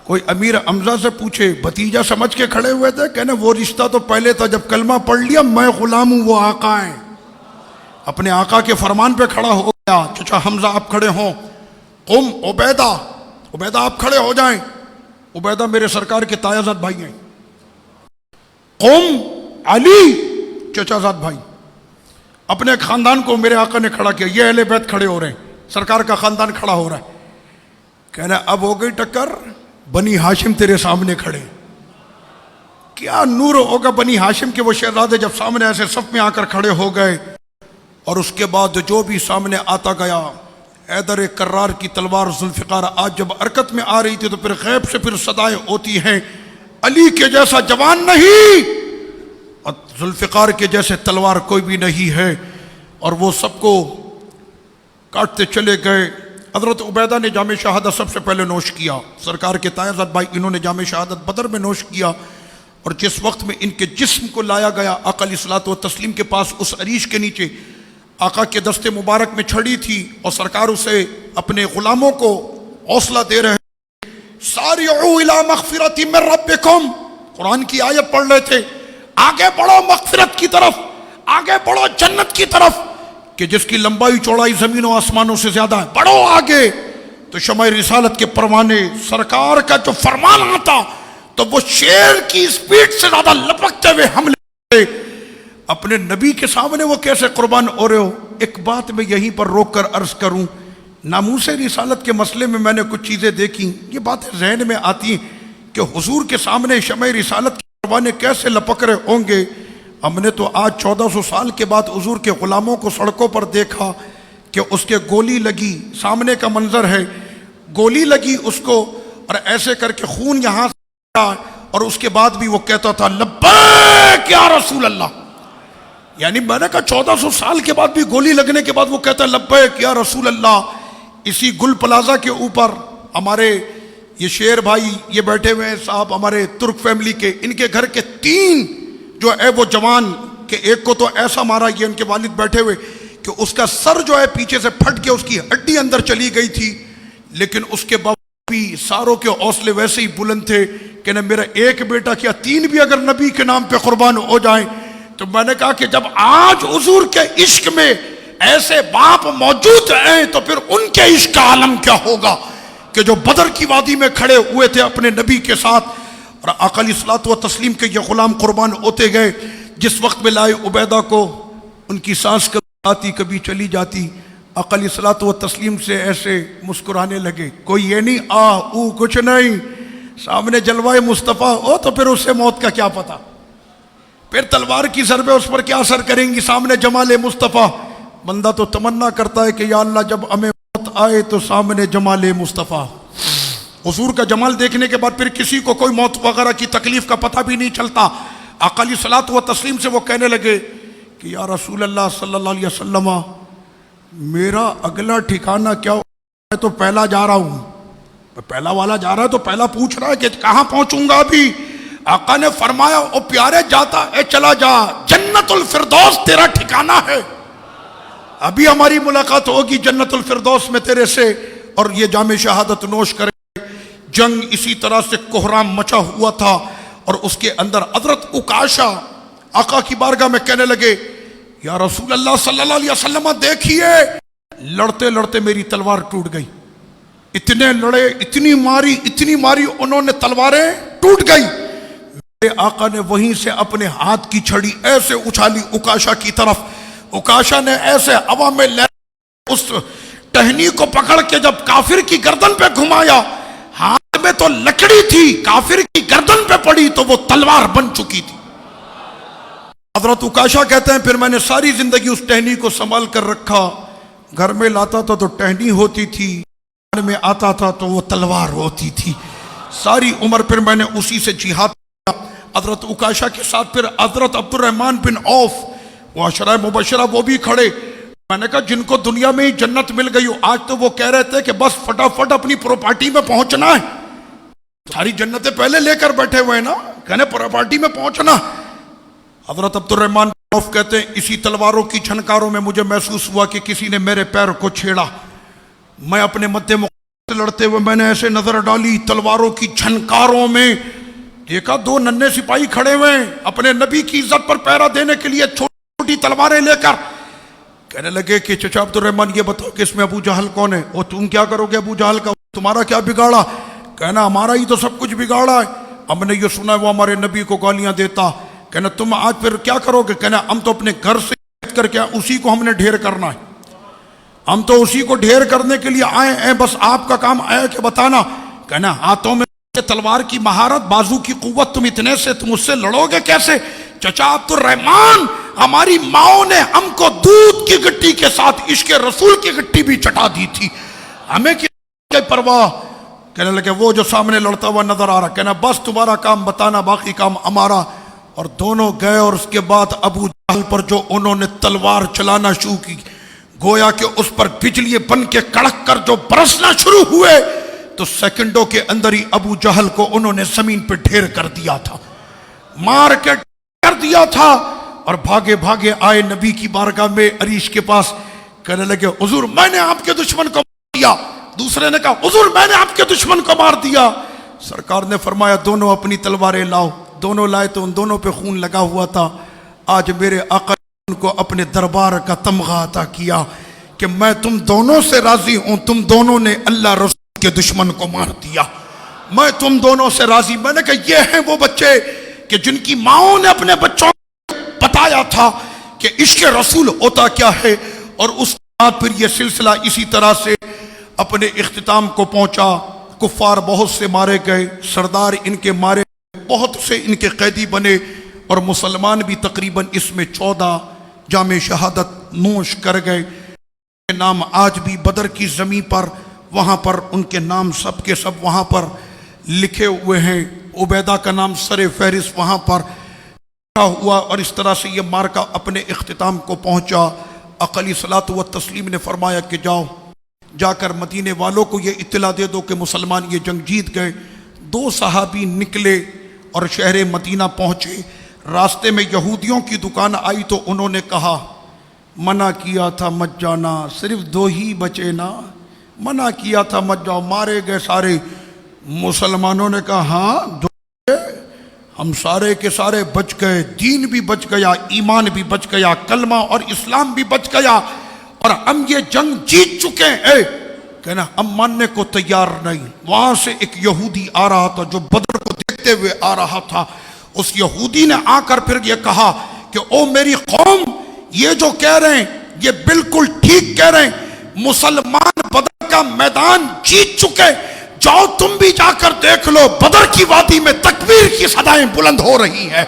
کوئی امیر حمزہ سے پوچھے بھتیجا سمجھ کے کھڑے ہوئے تھے، کہنے وہ رشتہ تو پہلے تھا، جب کلمہ پڑھ لیا میں غلام ہوں وہ آقا ہیں، اپنے آقا کے فرمان پہ کھڑا ہو گیا۔ چچا حمزہ آپ کھڑے ہوں۔ قم عبیدہ، عبیدہ آپ کھڑے ہو جائیں، عبیدہ میرے سرکار کے تایا زاد بھائی ہیں۔ قم علی، چچا زاد بھائی، اپنے خاندان کو میرے آقا نے کھڑا کیا، یہ اہل بیت کھڑے ہو رہے ہیں، سرکار کا خاندان کھڑا ہو رہا ہے۔ کہنا اب ہو گئی ٹکر، بنی ہاشم تیرے سامنے کھڑے۔ کیا نور ہوگا بنی ہاشم کے وہ شہزادے جب سامنے ایسے صف میں آ کر کھڑے ہو گئے، اور اس کے بعد جو بھی سامنے آتا گیا، حیدر کرار کی تلوار ذوالفقار آج جب حرکت میں آ رہی تھی تو پھر غیب سے پھر صدائیں ہوتی ہیں علی کے جیسا جوان نہیں اور ذوالفقار کے جیسے تلوار کوئی بھی نہیں ہے، اور وہ سب کو کاٹتے چلے گئے۔ حضرت عبیدہ نے جام شہادت سب سے پہلے نوش کیا، سرکار کے تایا زاد بھائی انہوں نے جام شہادت بدر میں نوش کیا، اور جس وقت میں ان کے جسم کو لایا گیا آقا علیہ الصلوۃ والتسلیم کے پاس، اس عریش کے نیچے آقا کے دست مبارک میں چھڑی تھی، اور سرکار اسے اپنے غلاموں کو حوصلہ دے رہے ہیں، سارعوا الی مغفرۃ من ربکم، قرآن کی آیت پڑھ رہے تھے، آگے بڑھو مغفرت کی طرف، آگے بڑھو جنت کی طرف، کہ جس کی لمبائی چوڑائی زمین و آسمانوں سے زیادہ ہے، بڑھو آگے۔ تو شمع رسالت کے پروانے سرکار کا جو فرمان آتا تو وہ شیر کی سپیڈ سے زیادہ لپکتے ہوئے حملے، اپنے نبی کے سامنے وہ کیسے قربان ہو رہے ہو۔ ایک بات میں یہیں پر روک کر عرض کروں، ناموس رسالت کے مسئلے میں میں نے کچھ چیزیں دیکھی، یہ باتیں ذہن میں آتی ہیں کہ حضور کے سامنے شمع رسالت کے پروانے کیسے لپک رہے ہوں گے۔ ہم نے تو آج 1400 سال کے بعد حضور کے غلاموں کو سڑکوں پر دیکھا کہ اس کے گولی لگی، سامنے کا منظر ہے، گولی لگی اس کو، اور ایسے کر کے خون یہاں سے آیا، اور اس کے بعد بھی وہ کہتا تھا لبیک یا رسول اللہ، یعنی میں نے کہا 1400 سال کے بعد بھی گولی لگنے کے بعد وہ کہتا ہے لبیک یا رسول اللہ۔ اسی گل پلازا کے اوپر ہمارے یہ شیر بھائی یہ بیٹھے ہوئے ہیں صاحب، ہمارے ترک فیملی کے، ان کے گھر کے 3 جو ہے وہ جوان، کہ ایک کو تو ایسا مارا، یہ ان کے والد بیٹھے ہوئے کہ اس کا سر جو ہے پیچھے سے پھٹ کے اس کی ہڈی اندر چلی گئی تھی، لیکن اس کے باوجود بھی ساروں کے حوصلے ویسے ہی بلند تھے کہ نہ میرا ایک بیٹا کیا 3 بھی اگر نبی کے نام پہ قربان ہو جائیں۔ تو میں نے کہا کہ جب آج حضور کے عشق میں ایسے باپ موجود ہیں تو پھر ان کے عشق کا عالم کیا ہوگا، کہ جو بدر کی وادی میں کھڑے ہوئے تھے اپنے نبی کے ساتھ، اور آقا علیہ الصلوۃ والتسلیم کے یہ غلام قربان ہوتے گئے۔ جس وقت میں لائے عبیدہ کو، ان کی سانس کبھی آتی کبھی چلی جاتی، آقا علیہ الصلوۃ والتسلیم سے ایسے مسکرانے لگے، کوئی یہ نہیں او کچھ نہیں، سامنے جلوہ مصطفیٰ ہو تو پھر اس سے موت کا کیا پتہ، پھر تلوار کی ضربیں اس پر کیا اثر کریں گی، سامنے جمال مصطفیٰ۔ بندہ تو تمنا کرتا ہے کہ یا اللہ جب ہمیں موت آئے تو سامنے جمال مصطفیٰ، حضور کا جمال دیکھنے کے بعد پھر کسی کو کوئی موت وغیرہ کی تکلیف کا پتہ بھی نہیں چلتا۔ آقا علیہ الصلوۃ والتسلیم سے وہ کہنے لگے کہ یا رسول اللہ صلی اللہ علیہ وسلم، میرا اگلا ٹھکانہ کیا ہو، میں تو پہلا جا رہا ہوں، پہلا والا جا رہا ہے تو پہلا پوچھ رہا ہے کہ کہاں پہنچوں گا ابھی۔ آقا نے فرمایا او پیارے جاتا ہے چلا جا، جنت الفردوس تیرا ٹھکانہ ہے، ابھی ہماری ملاقات ہوگی جنت الفردوس میں تیرے سے، اور یہ جام شہادت نوش کرے۔ جنگ اسی طرح سے کوہرام مچا ہوا تھا، اور اس کے اندر حضرت عکاشہ آقا کی بارگاہ میں کہنے لگے یا رسول اللہ صلی اللہ علیہ وسلم دیکھیے، لڑتے لڑتے میری تلوار ٹوٹ گئی، اتنے لڑے اتنی ماری انہوں نے تلواریں ٹوٹ گئی۔ میرے آقا نے وہیں سے اپنے ہاتھ کی چھڑی ایسے اچھالی عکاشہ کی طرف، عکاشہ نے ایسے ہوا میں اس ٹہنی کو پکڑ کے جب کافر کی گردن پہ گھمایا، ہاتھ میں تو لکڑی تھی، کافر کی گردن پہ پڑی تو وہ تلوار بن چکی تھی۔ حضرت عکاشہ کہتے ہیں پھر میں نے ساری زندگی اس ٹہنی کو سنبھال کر رکھا، گھر میں لاتا تھا تو ٹہنی ہوتی تھی، گھر میں آتا تھا تو وہ تلوار ہوتی تھی۔ ساری عمر پھر میں نے اسی سے جہاد کیا۔ حضرت عکاشہ کے ساتھ پھر حضرت عبد الرحمن بن عوف، وہ عشرہ مبشرہ، وہ بھی کھڑے۔ میں نے کہا جن کو دنیا میں ہی جنت مل گئی ہو، آج تو وہ کہہ رہے تھے کہ بس فٹافٹ اپنی پراپرٹی میں پہنچنا ہے۔ ساری جنتیں پہلے لے کر بیٹھے ہوئے ہیں نا، کہنے پراپرٹی میں پہنچنا۔ حضرت عبد الرحمن بن عوف کہتے ہیں اسی تلواروں کی جھنکاروں میں مجھے محسوس ہوا کہ کسی نے میرے پیر کو چھیڑا۔ میں اپنے مد مقابل سے لڑتے ہوئے میں نے ایسے نظر ڈالی، تلواروں کی جھنکاروں میں دیکھا دو ننھے سپاہی کھڑے ہوئے ہیں اپنے نبی کی عزت پر پہرا دینے کے لیے، چھوٹی چھوٹی تلواریں لے کر۔ کہنے لگے کہ چچا عبد الرحمن یہ بتاؤ کہ اس میں ابو جہل کون ہے؟ وہ تم کیا کرو گے ابو جہل کا؟ تمہارا کیا بگاڑا؟ کہنا ہمارا ہی تو سب کچھ بگاڑا ہے، ہم نے یہ سنا ہے وہ ہمارے نبی کو گالیاں دیتا۔ کہنا تم آج پھر کیا کرو گے؟ کہنا ہم تو اپنے گھر سے کر کے اسی کو ہم نے ڈھیر کرنا ہے، ہم تو اسی کو ڈھیر کرنے کے لیے آئے ہیں، بس آپ کا کام آیا کہ بتانا۔ کہنا ہاتھوں میں تلوار کی مہارت، بازو کی قوت، تم اتنے سے تم اس سے لڑو گے کیسے؟ چچا عبد الرحمن ہماری ماؤں نے ہم کو دودھ کی گٹی کے ساتھ عشق رسول کی گٹی بھی چٹا دی تھی، ہمیں کیا پرواہ؟ کہنے لگے وہ جو سامنے لڑتا ہوا نظر آ رہا، کہنا بس تمہارا کام بتانا، باقی کام ہمارا۔ اور دونوں گئے، اور اس کے بعد ابو جہل پر جو انہوں نے تلوار چلانا شروع کی، گویا کہ اس پر بجلی بن کے کڑک کر جو برسنا شروع ہوئے، تو سیکنڈوں کے اندر ہی ابو جہل کو انہوں نے زمین پہ ڈھیر کر دیا تھا، مار کے کر دیا تھا۔ اور بھاگے بھاگے آئے نبی کی بارگاہ میں عریش کے پاس، کہنے لگے حضور میں نے آپ کے دشمن کو مار دیا۔ دوسرے نے کہا حضور میں نے آپ کے دشمن کو مار دیا۔ سرکار نے فرمایا دونوں اپنی تلواریں لاؤ۔ دونوں لائے تو ان دونوں پہ خون لگا ہوا تھا۔ آج میرے آقا نے ان کو اپنے دربار کا تمغہ عطا کیا کہ میں تم دونوں سے راضی ہوں، تم دونوں نے اللہ رسول کے دشمن کو مار دیا، میں تم دونوں سے راضی۔ میں نے کہا یہ ہیں وہ بچے کہ جن کی ماؤں نے اپنے بچوں کو بتایا تھا کہ عشق رسول ہوتا کیا ہے، اور اس کے بعد پھر یہ سلسلہ اسی طرح سے اپنے اختتام کو پہنچا۔ کفار بہت سے مارے گئے، سردار ان کے مارے، بہت سے ان کے قیدی بنے، اور مسلمان بھی تقریباً اس میں 14 جام شہادت نوش کر گئے۔ نام آج بھی بدر کی زمین پر، وہاں پر ان کے نام سب کے سب وہاں پر لکھے ہوئے ہیں۔ عبیدہ کا نام سر فہرست وہاں پر ہوا، اور اس طرح سے یہ مارکا اپنے اختتام کو پہنچا۔ اقلی صلاۃ و تسلیم نے فرمایا کہ جاؤ، جا کر مدینے والوں کو یہ اطلاع دے دو کہ مسلمان یہ جنگ جیت گئے۔ 2 صحابی نکلے اور شہر مدینہ پہنچے۔ راستے میں یہودیوں کی دکان آئی تو انہوں نے کہا منع کیا تھا مت جانا، صرف 2 ہی بچے نا، منع کیا تھا مت جاؤ، مارے گئے سارے۔ مسلمانوں نے کہا ہاں 2 ہم سارے کے سارے بچ گئے، دین بھی بچ گیا، ایمان بھی بچ گیا، کلمہ اور اسلام بھی بچ گیا، اور ہم یہ جنگ جیت چکے ہیں۔ کہنا ہم ماننے کو تیار نہیں۔ وہاں سے ایک یہودی آ رہا تھا جو بدر کو دیکھتے ہوئے آ رہا تھا۔ اس یہودی نے آ کر پھر یہ کہا کہ او میری قوم، یہ جو کہہ رہے ہیں یہ بالکل ٹھیک کہہ رہے ہیں، مسلمان بدر کا میدان جیت چکے، جاؤ تم بھی جا کر دیکھ لو، بدر کی وادی میں تکبیر کی صدائیں بلند ہو رہی ہیں،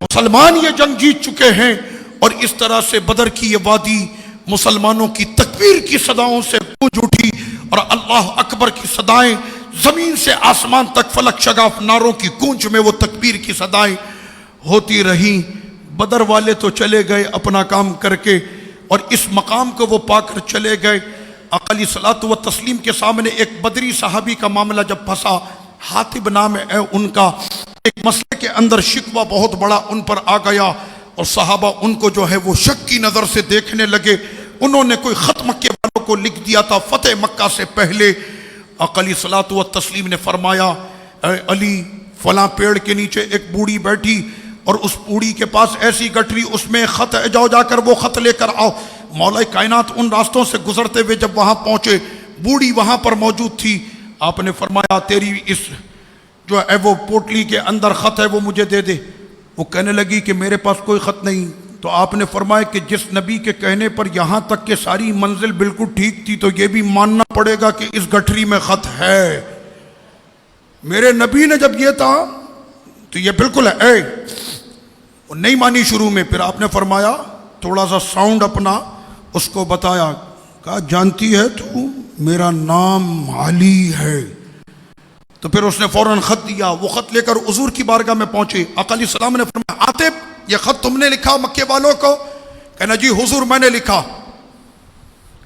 مسلمان یہ جنگ جیت چکے ہیں۔ اور اس طرح سے بدر کی یہ وادی مسلمانوں کی تکبیر کی صداؤں سے گونج اٹھی، اور اللہ اکبر کی صدائیں زمین سے آسمان تک، فلک شگاف ناروں کی گونج میں وہ تکبیر کی صدائیں ہوتی رہیں۔ بدر والے تو چلے گئے اپنا کام کر کے، اور اس مقام کو وہ پا کر چلے گئے۔ اقلی صلاۃ و تسلیم کے سامنے ایک بدری صحابی کا معاملہ جب پھنسا، حاتب نام ہے ان کا، ایک مسئلے کے اندر شکوہ بہت بڑا ان پر آ گیا، اور صحابہ ان کو جو ہے وہ شک کی نظر سے دیکھنے لگے۔ انہوں نے کوئی خط مکے والوں کو لکھ دیا تھا فتح مکہ سے پہلے۔ اقلی صلاۃ و تسلیم نے فرمایا اے علی، فلاں پیڑ کے نیچے ایک بوڑھی بیٹھی، اور اس بوڑھی کے پاس ایسی گٹری، اس میں خط ہے، جاؤ جا کر وہ خط لے کر آؤ۔ مولا کائنات ان راستوں سے گزرتے ہوئے جب وہاں پہنچے، بوڑھی وہاں پر موجود تھی۔ آپ نے فرمایا تیری اس جو ہے وہ پوٹلی کے اندر خط ہے وہ مجھے دے دے۔ وہ کہنے لگی کہ میرے پاس کوئی خط نہیں۔ تو آپ نے فرمایا کہ جس نبی کے کہنے پر یہاں تک کہ ساری منزل بالکل ٹھیک تھی، تو یہ بھی ماننا پڑے گا کہ اس گٹھری میں خط ہے۔ میرے نبی نے جب یہ تھا تو یہ بالکل ہے۔ وہ نہیں مانی شروع میں، پھر آپ نے فرمایا تھوڑا سا ساؤنڈ اپنا اس کو بتایا، کہا جانتی ہے تو میرا نام علی ہے. تو پھر اس نے فوراً خط دیا. وہ خط لے کر حضور کی بارگاہ میں پہنچے. آقا علیہ السلام نے فرمایا عاطب یہ خط تم نے لکھا مکے والوں کو؟ کہنا جی حضور میں نے لکھا.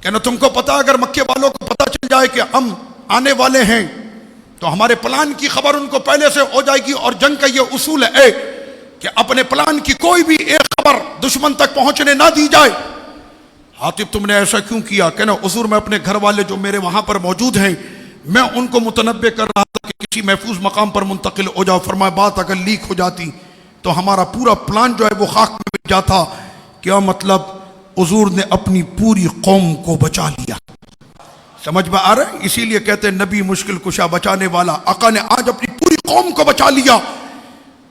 کہنا تم کو پتا اگر مکے والوں کو پتا چل جائے کہ ہم آنے والے ہیں تو ہمارے پلان کی خبر ان کو پہلے سے ہو جائے گی، اور جنگ کا یہ اصول ہے کہ اپنے پلان کی کوئی بھی ایک خبر دشمن تک پہنچنے نہ دی جائے. عاطب تم نے ایسا کیوں کیا؟ کہنا حضور میں اپنے گھر والے جو میرے وہاں پر موجود ہیں میں ان کو متنبع کر رہا تھا کہ کسی محفوظ مقام پر منتقل ہو جاؤ. فرمایا بات اگر لیک ہو جاتی تو ہمارا پورا پلان جو ہے وہ خاک میں مل جاتا. کیا مطلب؟ حضور نے اپنی پوری قوم کو بچا لیا. سمجھ میں آ رہا ہے؟ اسی لیے کہتے ہیں نبی مشکل کشا بچانے والا. آقا نے آج اپنی پوری قوم کو بچا لیا.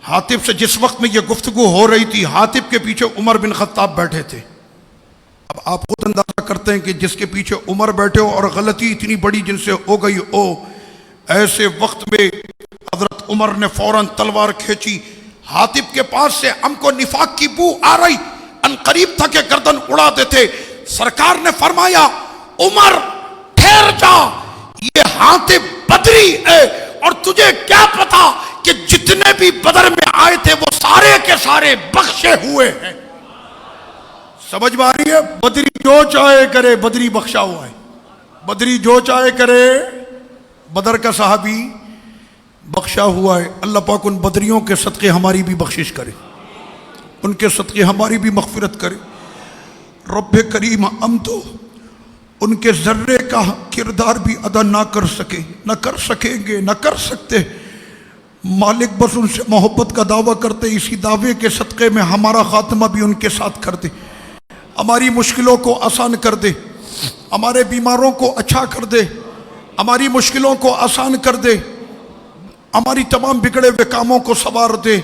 حاطب سے جس وقت میں یہ گفتگو ہو رہی تھی حاطب کے پیچھے عمر بن خطاب بیٹھے تھے. اب آپ خود اندازہ کرتے ہیں کہ جس کے پیچھے عمر بیٹھے ہو اور غلطی اتنی بڑی جن سے ہو گئی ہو، ایسے وقت میں حضرت عمر نے فوراً تلوار کھینچی. حاطب کے پاس سے ہم کو نفاق کی بو آ رہی، ان قریب تھا کہ گردن اڑا دیتے. سرکار نے فرمایا عمر ٹھہر جا، یہ حاطب بدری ہے، اور تجھے کیا پتا کہ جتنے بھی بدر میں آئے تھے وہ سارے کے سارے بخشے ہوئے ہیں. سمجھ میں آ رہی ہے؟ بدری جو چاہے کرے، بدری بخشا ہوا ہے. بدری جو چاہے کرے، بدر کا صحابی بخشا ہوا ہے. اللہ پاک ان بدریوں کے صدقے ہماری بھی بخشش کرے، ان کے صدقے ہماری بھی مغفرت کرے. رب کریم ہم تو ان کے ذرے کا کردار بھی ادا نہ کر سکے، نہ کر سکیں گے، نہ کر سکتے. مالک بس ان سے محبت کا دعویٰ کرتے، اسی دعوے کے صدقے میں ہمارا خاتمہ بھی ان کے ساتھ کر دے، ہماری مشکلوں کو آسان کر دے، ہمارے بیماروں کو اچھا کر دے، ہماری مشکلوں کو آسان کر دے، ہماری تمام بگڑے ہوئے کاموں کو سنوار دے،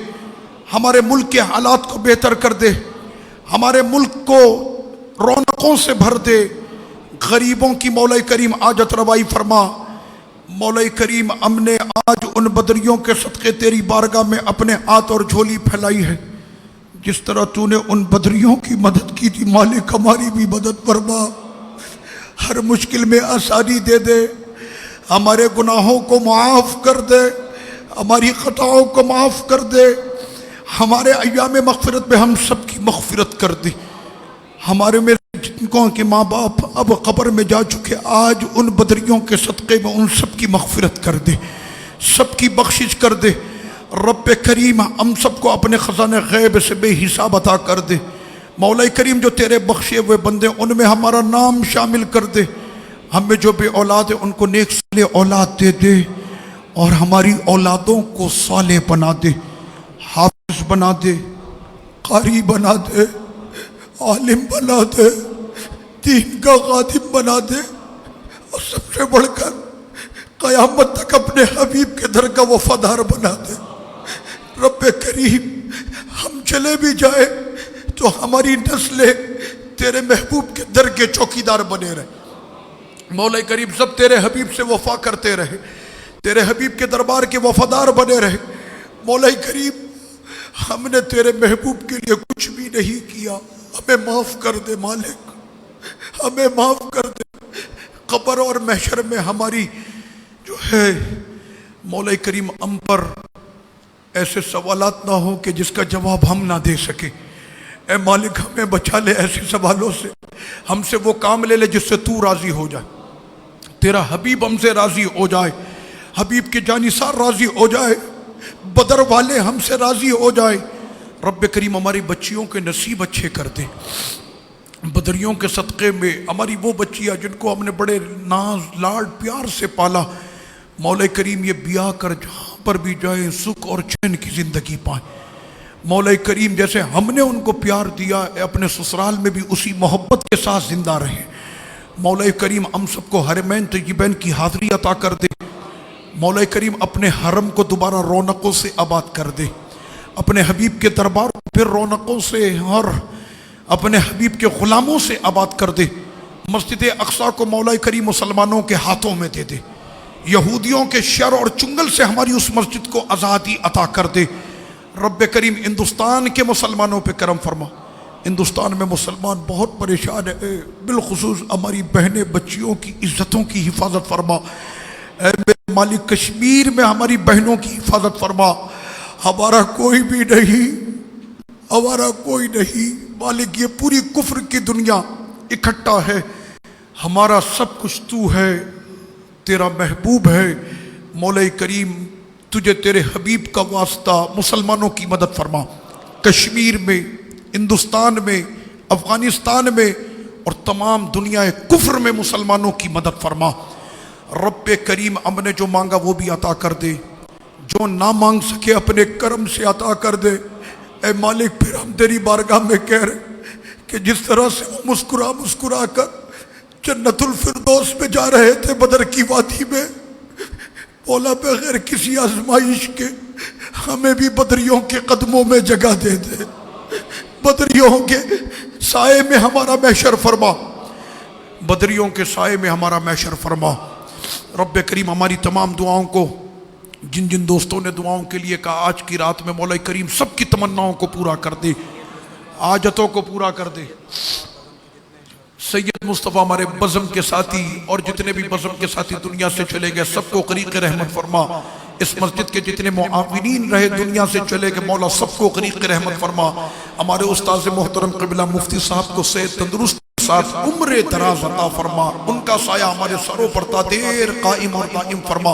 ہمارے ملک کے حالات کو بہتر کر دے، ہمارے ملک کو رونقوں سے بھر دے. غریبوں کی مولا کریم حاجت روائی فرما. مولا کریم ہم نے آج ان بدریوں کے صدقے تیری بارگاہ میں اپنے ہاتھ اور جھولی پھیلائی ہے. جس طرح تو نے ان بدریوں کی مدد کی تھی، مالک ہماری بھی مدد فرما. ہر مشکل میں آسانی دے دے، ہمارے گناہوں کو معاف کر دے، ہماری خطاؤں کو معاف کر دے. ہمارے ایام مغفرت میں ہم سب کی مغفرت کر دے. ہمارے میں جن کو کہ ماں باپ اب قبر میں جا چکے، آج ان بدریوں کے صدقے میں ان سب کی مغفرت کر دے، سب کی بخشش کر دے. رب کریم ہم سب کو اپنے خزانے غیب سے بے حساب عطا کر دے. مولا کریم جو تیرے بخشے ہوئے بندے ان میں ہمارا نام شامل کر دے. ہمیں جو بے اولاد ہے ان کو نیک صالح اولاد دے دے، اور ہماری اولادوں کو صالح بنا دے، حافظ بنا دے، قاری بنا دے، عالم بنا دے، دین کا خادم بنا دے، اور سب سے بڑھ کر قیامت تک اپنے حبیب کے در کا وفادار بنا دے. رب کریم ہم چلے بھی جائے تو ہماری نسلیں تیرے محبوب کے در کے چوکیدار بنے رہے. مولا کریم سب تیرے حبیب سے وفا کرتے رہے، تیرے حبیب کے دربار کے وفادار بنے رہے. مولا کریم ہم نے تیرے محبوب کے لیے کچھ بھی نہیں کیا، ہمیں معاف کر دے مالک، ہمیں معاف کر دے. قبر اور محشر میں ہماری جو ہے مولا کریم ہم پر ایسے سوالات نہ ہوں کہ جس کا جواب ہم نہ دے سکیں. اے مالک ہمیں بچا لے ایسے سوالوں سے، ہم سے وہ کام لے لے جس سے تو راضی ہو جائے، تیرا حبیب ہم سے راضی ہو جائے، حبیب کے جانثار راضی ہو جائے، بدر والے ہم سے راضی ہو جائے. رب کریم ہماری بچیوں کے نصیب اچھے کر دے. بدریوں کے صدقے میں ہماری وہ بچیاں جن کو ہم نے بڑے ناز لاڈ پیار سے پالا، مولا کریم یہ بیاہ کر جہاں پر بھی جائیں سکھ اور چین کی زندگی پائیں. مولا کریم جیسے ہم نے ان کو پیار دیا اپنے سسرال میں بھی اسی محبت کے ساتھ زندہ رہیں. مولا کریم ہم سب کو حرمین طیبین کی حاضری عطا کر دے. مولا کریم اپنے حرم کو دوبارہ رونقوں سے آباد کر دے، اپنے حبیب کے دربار کو پھر رونقوں سے اور اپنے حبیب کے غلاموں سے آباد کر دے. مسجد اقصیٰ کو مولا کریم مسلمانوں کے ہاتھوں میں دے دے. یہودیوں کے شر اور چنگل سے ہماری اس مسجد کو آزادی عطا کر دے. رب کریم ہندوستان کے مسلمانوں پہ کرم فرما، ہندوستان میں مسلمان بہت پریشان ہے، بالخصوص ہماری بہنیں بچیوں کی عزتوں کی حفاظت فرما۔ اے میرے مالک کشمیر میں ہماری بہنوں کی حفاظت فرما۔ ہمارا کوئی بھی نہیں، ہمارا کوئی نہیں مالک، یہ پوری کفر کی دنیا اکٹھا ہے، ہمارا سب کچھ تو ہے، تیرا محبوب ہے۔ مولا کریم تجھے تیرے حبیب کا واسطہ مسلمانوں کی مدد فرما، کشمیر میں، ہندوستان میں، افغانستان میں اور تمام دنیا کفر میں مسلمانوں کی مدد فرما۔ رب کریم ہم نے جو مانگا وہ بھی عطا کر دے، جو نہ مانگ سکے اپنے کرم سے عطا کر دے۔ اے مالک پھر ہم تیری بارگاہ میں کہہ رہے کہ جس طرح سے وہ مسکرا کر جنت الفردوس میں جا رہے تھے بدر کی وادی میں، مولا بغیر کسی آزمائش کے ہمیں بھی بدریوں کے قدموں میں جگہ دے دے، بدریوں کے سائے میں ہمارا محشر فرما، بدریوں کے سائے میں ہمارا محشر فرما۔ رب کریم ہماری تمام دعاؤں کو، جن جن دوستوں نے دعاؤں کے لیے کہا آج کی رات میں، مولا کریم سب کی تمناؤں کو پورا کر دے، حاجتوں کو پورا کر دے۔ سید مصطفیٰ ہمارے بزم کے ساتھی اور جتنے بھی بزم کے ساتھی دنیا سے چلے گئے سب کو غریق رحمت فرما۔ اس مسجد کے جتنے معاونین رہے دنیا سے چلے گئے مولا سب کو غریق رحمت فرما۔ ہمارے استاذ محترم قبلہ مفتی صاحب کو صحت تندرست کے ساتھ عمر دراز عطا فرما، ان کا سایہ ہمارے سروں پر تا دیر قائم اور دائم فرما۔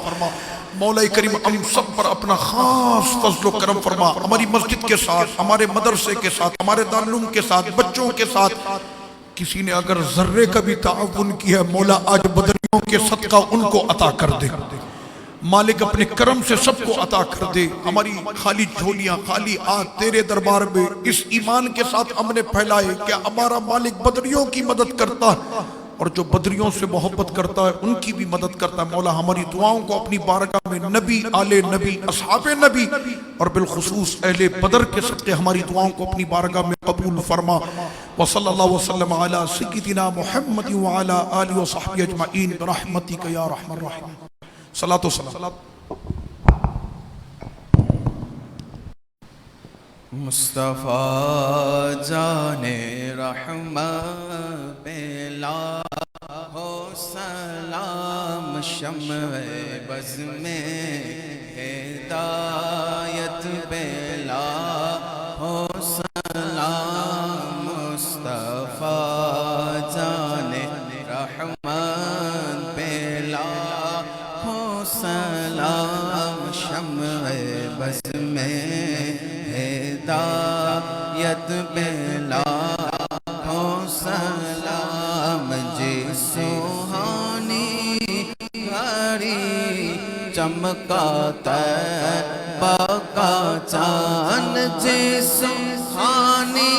مولا کریم ہم سب پر اپنا خاص فضل و کرم فرما، ہماری مسجد کے ساتھ، ہمارے مدرسے کے ساتھ، ہمارے دارالعلوم کے ساتھ، بچوں کے ساتھ کسی نے اگر ذرے کا بھی تعاون کیا ہے مولا آج بدریوں کے صدقہ ان کو عطا کر دے، مالک اپنے کرم سے سب کو عطا کر دے۔ ہماری خالی جھولیاں، خالی آنکھ تیرے دربار میں اس ایمان کے ساتھ ہم نے پھیلائے کہ ہمارا مالک بدریوں کی مدد کرتا ہے اور جو بدریوں سے محبت کرتا ہے ان کی بھی مدد کرتا ہے۔ مولا ہماری دعاؤں کو اپنی بارگاہ میں نبی، آل نبی، اصحاب نبی اور بالخصوص اہل بدر کے صدقے ہماری دعاؤں کو اپنی بارگاہ میں قبول فرما۔ وصلی اللہ وسلم علی سیدنا محمد وعلی آلہ وصحبہ اجمعین برحمتک یا ارحم الراحمین۔ صلاۃ و سلام۔ مصطفیٰ جان رحمت پلا ہو سلام، شمع بز میں ہدایت پلا ہو سلام، مصطفیٰ جان رحمت پلا ہو سلام، شمع بز میں ہدایت پلا ہو سلام، جی سوہانی گھڑی چمکا طیبہ کا چاند، جی سوہانی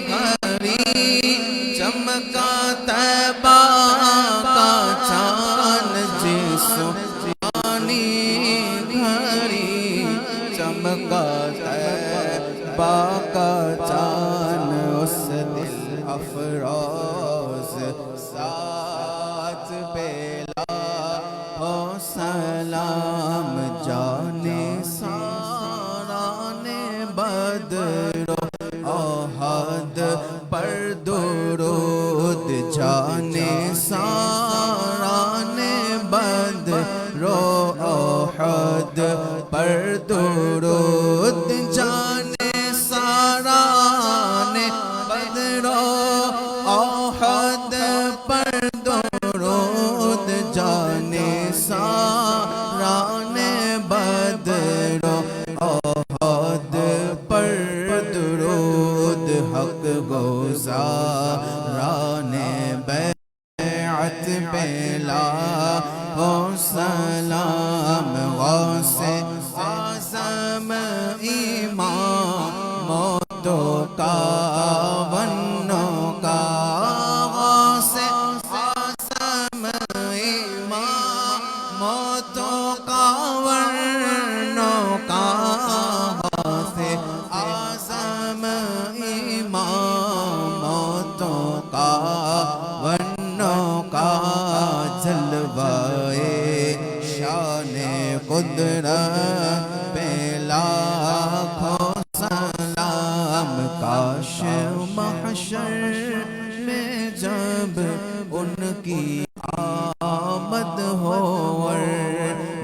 گھڑی چمکا طیبہ کا چاند، جی سوہانی گھڑی چمکا کا چاند، اس دل افروز ساتھ بیلا ہو سلام، جانے ساران بدر و احد پر درود، جانے ساران بدر و احد پر درود، جانے احد پر درود، جانے ساران بدر احد پر درود، حق گزاران بیعت پلا ہو سلام، غوث اعظم امام موتوں کا ونوں کا، غوث اعظم امام موتوں کا ورنوں کا، غوث اعظم امام موتوں کا ورنوں کا، جلوہ شان قدرت پہ لاکھوں سلام، کاش کی آمد ہو اور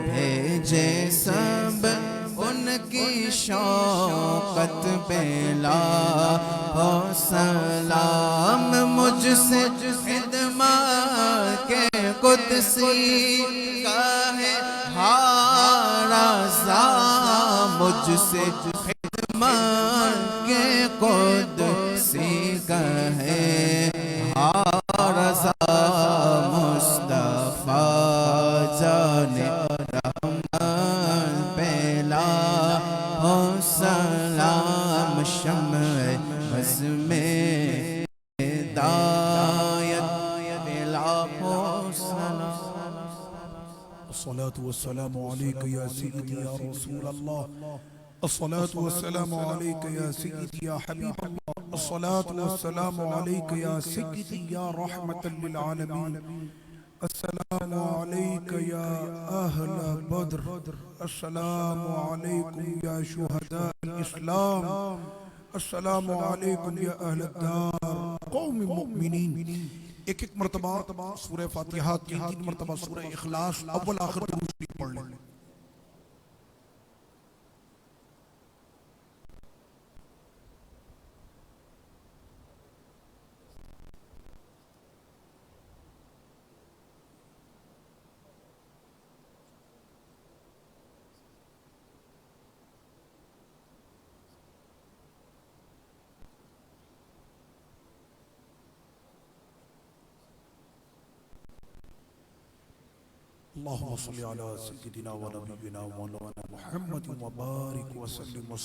بھیجے سب ان کی شوقت پہ لاکھوں سلام مجھ سے خدمت کے قدسی کا ہے ہر رضا مجھ سے خدمت کے قدسی کا ہے ہر رضا مصطفیٰ جان رحمت پہ لاکھوں سلام شمع بز میں ہدایت پہ لاکھوں سلام الصلاة والسلام عليك يا سيدي يا رسول الله الصلاة والسلام عليك يا سيدي يا حبيب الله الصلاة والسلام عليك يا سيدي يا رحمة للعالمين السلام عليك يا أهل بدر السلام عليكم يا شهداء الإسلام السلام عليكم يا أهل الدار قوم مؤمنين ایک ایک مرتبہ سورہ فاتحہ 3 مرتبہ سورہ اخلاص اول آخر درود شریف پڑھ لیں اللهم صل على سيدنا ونبينا ومولانا محمد وبارك وسلم